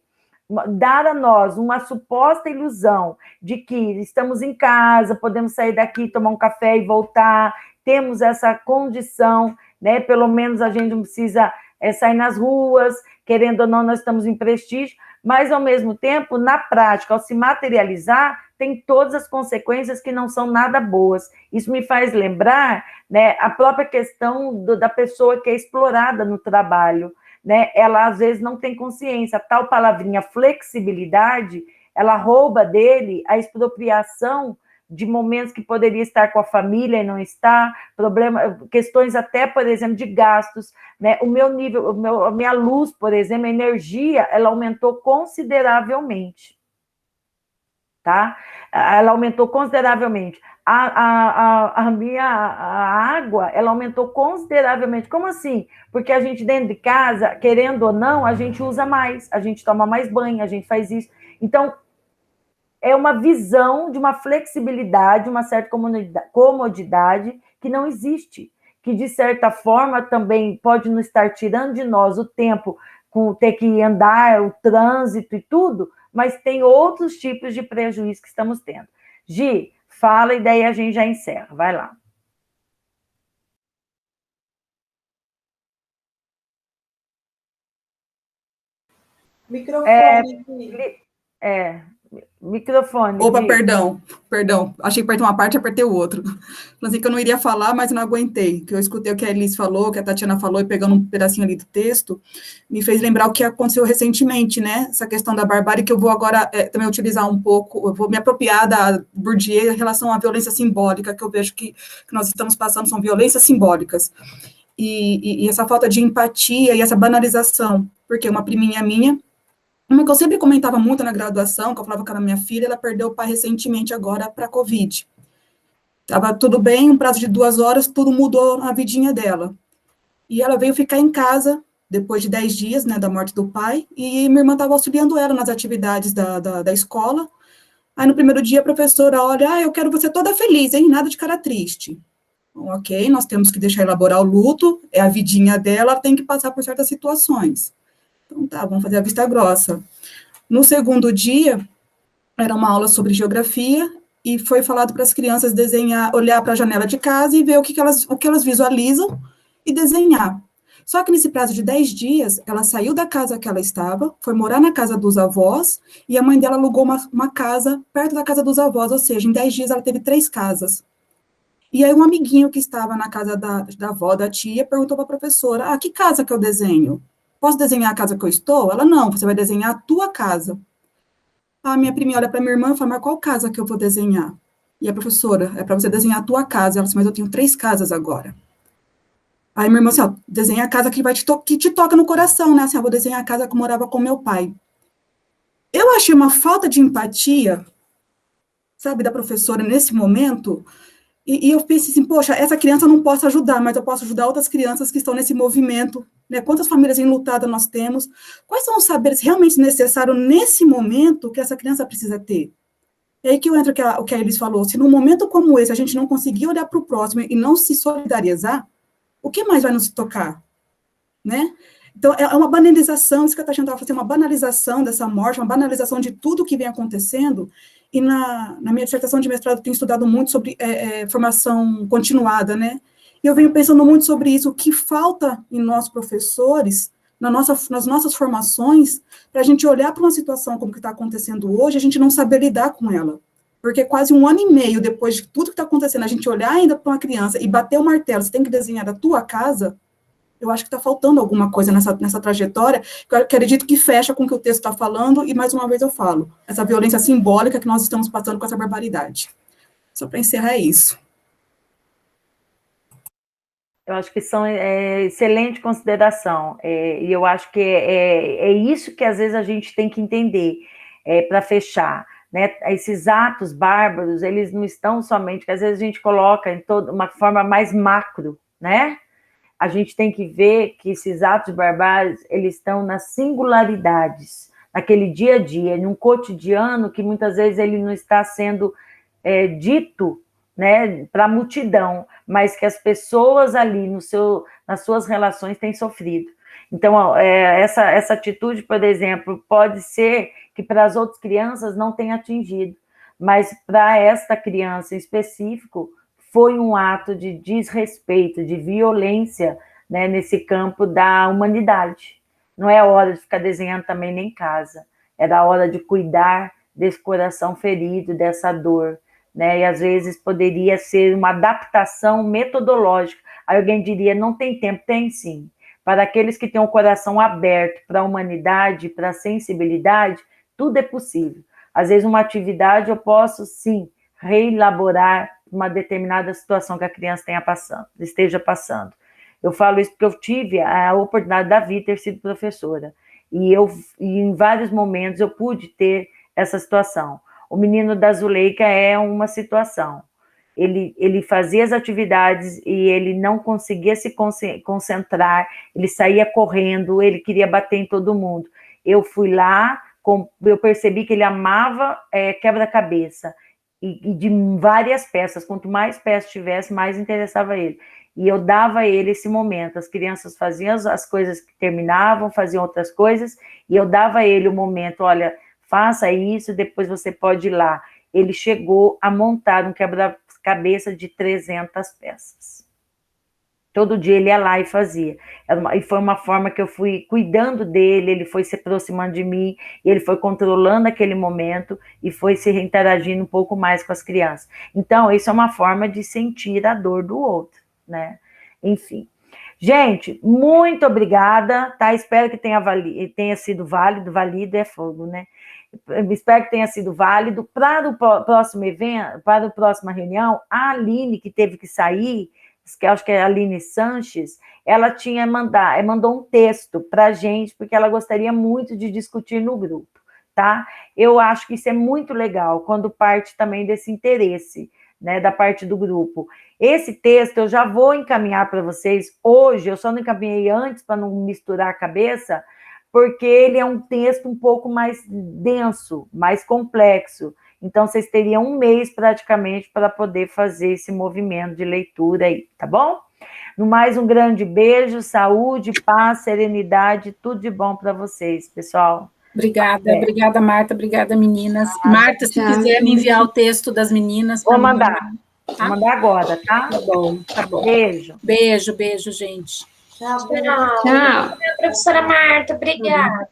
Dar a nós uma suposta ilusão de que estamos em casa, podemos sair daqui, tomar um café e voltar, temos essa condição, né? Pelo menos a gente não precisa sair nas ruas, querendo ou não, nós estamos em prestígio, mas, ao mesmo tempo, na prática, ao se materializar, tem todas as consequências que não são nada boas. Isso me faz lembrar, né, a própria questão da pessoa que é explorada no trabalho, né? Ela, às vezes, não tem consciência. A tal palavrinha flexibilidade, ela rouba dele a expropriação de momentos que poderia estar com a família e não está, questões até, por exemplo, de gastos, né? O meu nível, a minha luz, por exemplo, a energia, ela aumentou consideravelmente, tá? Ela aumentou consideravelmente. A água, ela aumentou consideravelmente. Como assim? Porque a gente dentro de casa, querendo ou não, a gente usa mais, a gente toma mais banho, a gente faz isso. Então, é uma visão de uma flexibilidade, uma certa comodidade que não existe, que de certa forma também pode nos estar tirando de nós o tempo com ter que andar, o trânsito e tudo, mas tem outros tipos de prejuízo que estamos tendo. Gi, fala e daí a gente já encerra, vai lá. Microfone. Microfone. Opa, perdão, achei que apertei uma parte e apertei o outro. Falei que eu não iria falar, mas não aguentei, que eu escutei o que a Elis falou, que a Tatiana falou, e pegando um pedacinho ali do texto, me fez lembrar o que aconteceu recentemente, né, essa questão da barbárie, que eu vou agora também utilizar um pouco, eu vou me apropriar da Bourdieu em relação à violência simbólica, que eu vejo que nós estamos passando, são violências simbólicas, e essa falta de empatia e essa banalização, porque uma priminha minha, uma que eu sempre comentava muito na graduação, que eu falava que era minha filha, ela perdeu o pai recentemente agora para a Covid. Estava tudo bem, um prazo de 2 horas, tudo mudou na vidinha dela. E ela veio ficar em casa, depois de 10 dias, né, da morte do pai, e minha irmã estava auxiliando ela nas atividades da escola. Aí, no primeiro dia, a professora, olha, eu quero você toda feliz, hein, nada de cara triste. Então, ok, nós temos que deixar elaborar o luto, é a vidinha dela, ela tem que passar por certas situações. Então, tá, vamos fazer a vista grossa. No segundo dia, era uma aula sobre geografia, e foi falado para as crianças desenhar, olhar para a janela de casa e ver o que elas visualizam e desenhar. Só que nesse prazo de 10 dias, ela saiu da casa que ela estava, foi morar na casa dos avós, e a mãe dela alugou uma casa perto da casa dos avós, ou seja, em 10 dias ela teve 3 casas. E aí um amiguinho que estava na casa da avó, da tia, perguntou para a professora, que casa que eu desenho? Posso desenhar a casa que eu estou? Ela, não, você vai desenhar a tua casa. A minha prima olha para minha irmã e fala, mas qual casa que eu vou desenhar? E a professora, é para você desenhar a tua casa. Ela disse, mas eu tenho 3 casas agora. Aí minha irmã assim, desenha a casa que te toca no coração, né? Assim, eu vou desenhar a casa que eu morava com meu pai. Eu achei uma falta de empatia, sabe, da professora nesse momento. E eu pensei assim, poxa, essa criança eu não posso ajudar, mas eu posso ajudar outras crianças que estão nesse movimento, né? Quantas famílias enlutadas nós temos? Quais são os saberes realmente necessários nesse momento que essa criança precisa ter? É aí que entra o que a Elis falou, se num momento como esse a gente não conseguir olhar para o próximo e não se solidarizar, o que mais vai nos tocar? Né? Então, é uma banalização, isso que a Tatiana estava fazendo, uma banalização dessa morte, uma banalização de tudo que vem acontecendo. E na minha dissertação de mestrado, eu tenho estudado muito sobre formação continuada, né? E eu venho pensando muito sobre isso, o que falta em nós professores, nas nossas formações, para a gente olhar para uma situação como que está acontecendo hoje, a gente não saber lidar com ela. Porque quase 1 ano e meio depois de tudo que está acontecendo, a gente olhar ainda para uma criança e bater o martelo, você tem que desenhar a tua casa, eu acho que está faltando alguma coisa nessa trajetória, que eu acredito que fecha com o que o texto está falando, e mais uma vez eu falo, essa violência simbólica que nós estamos passando com essa barbaridade. Só para encerrar isso. Eu acho que são excelente consideração, e eu acho que é isso que às vezes a gente tem que entender, para fechar, né? Esses atos bárbaros, eles não estão somente, que às vezes a gente coloca em toda uma forma mais macro, né? A gente tem que ver que esses atos barbários, eles estão nas singularidades, naquele dia a dia, num cotidiano que muitas vezes ele não está sendo dito, né, para a multidão, mas que as pessoas ali nas suas relações têm sofrido. Então, essa atitude, por exemplo, pode ser que para as outras crianças não tenha atingido, mas para esta criança em específico, foi um ato de desrespeito, de violência, né, nesse campo da humanidade. Não é hora de ficar desenhando também nem em casa, era hora de cuidar desse coração ferido, dessa dor, né, e às vezes poderia ser uma adaptação metodológica. Aí alguém diria, não tem tempo, tem sim. Para aqueles que têm o coração aberto para a humanidade, para a sensibilidade, tudo é possível. Às vezes uma atividade eu posso, sim, reelaborar uma determinada situação que a criança esteja passando. Eu falo isso porque eu tive a oportunidade da vida ter sido professora, e em vários momentos eu pude ter essa situação. O menino da Zuleika é uma situação. Ele fazia as atividades e ele não conseguia se concentrar, ele saía correndo, ele queria bater em todo mundo. Eu fui lá, eu percebi que ele amava quebra-cabeça, e de várias peças, quanto mais peças tivesse, mais interessava ele. E eu dava a ele esse momento, as crianças faziam as coisas que terminavam, faziam outras coisas, e eu dava a ele o momento, olha, faça isso, depois você pode ir lá. Ele chegou a montar um quebra-cabeça de 300 peças. Todo dia ele ia lá e fazia. E foi uma forma que eu fui cuidando dele, ele foi se aproximando de mim, ele foi controlando aquele momento e foi se interagindo um pouco mais com as crianças. Então, isso é uma forma de sentir a dor do outro, né? Enfim. Gente, muito obrigada, tá? Espero que tenha sido válido é fogo, né? Espero que tenha sido válido. Para o próximo evento, para a próxima reunião, a Aline, que teve que sair, que acho que é a Aline Sanches, ela mandou um texto para a gente, porque ela gostaria muito de discutir no grupo, tá? Eu acho que isso é muito legal, quando parte também desse interesse, né, da parte do grupo. Esse texto eu já vou encaminhar para vocês hoje, eu só não encaminhei antes para não misturar a cabeça, porque ele é um texto um pouco mais denso, mais complexo. Então, vocês teriam 1 mês, praticamente, para poder fazer esse movimento de leitura aí, tá bom? No mais, um grande beijo, saúde, paz, serenidade, tudo de bom para vocês, pessoal. Obrigada, Marta, obrigada, meninas. Marta, se quiser me enviar o texto das meninas... Vou mandar, tá? Vou mandar agora, tá? Tá bom. Beijo. Beijo, gente. Tchau. Professora Marta, obrigada.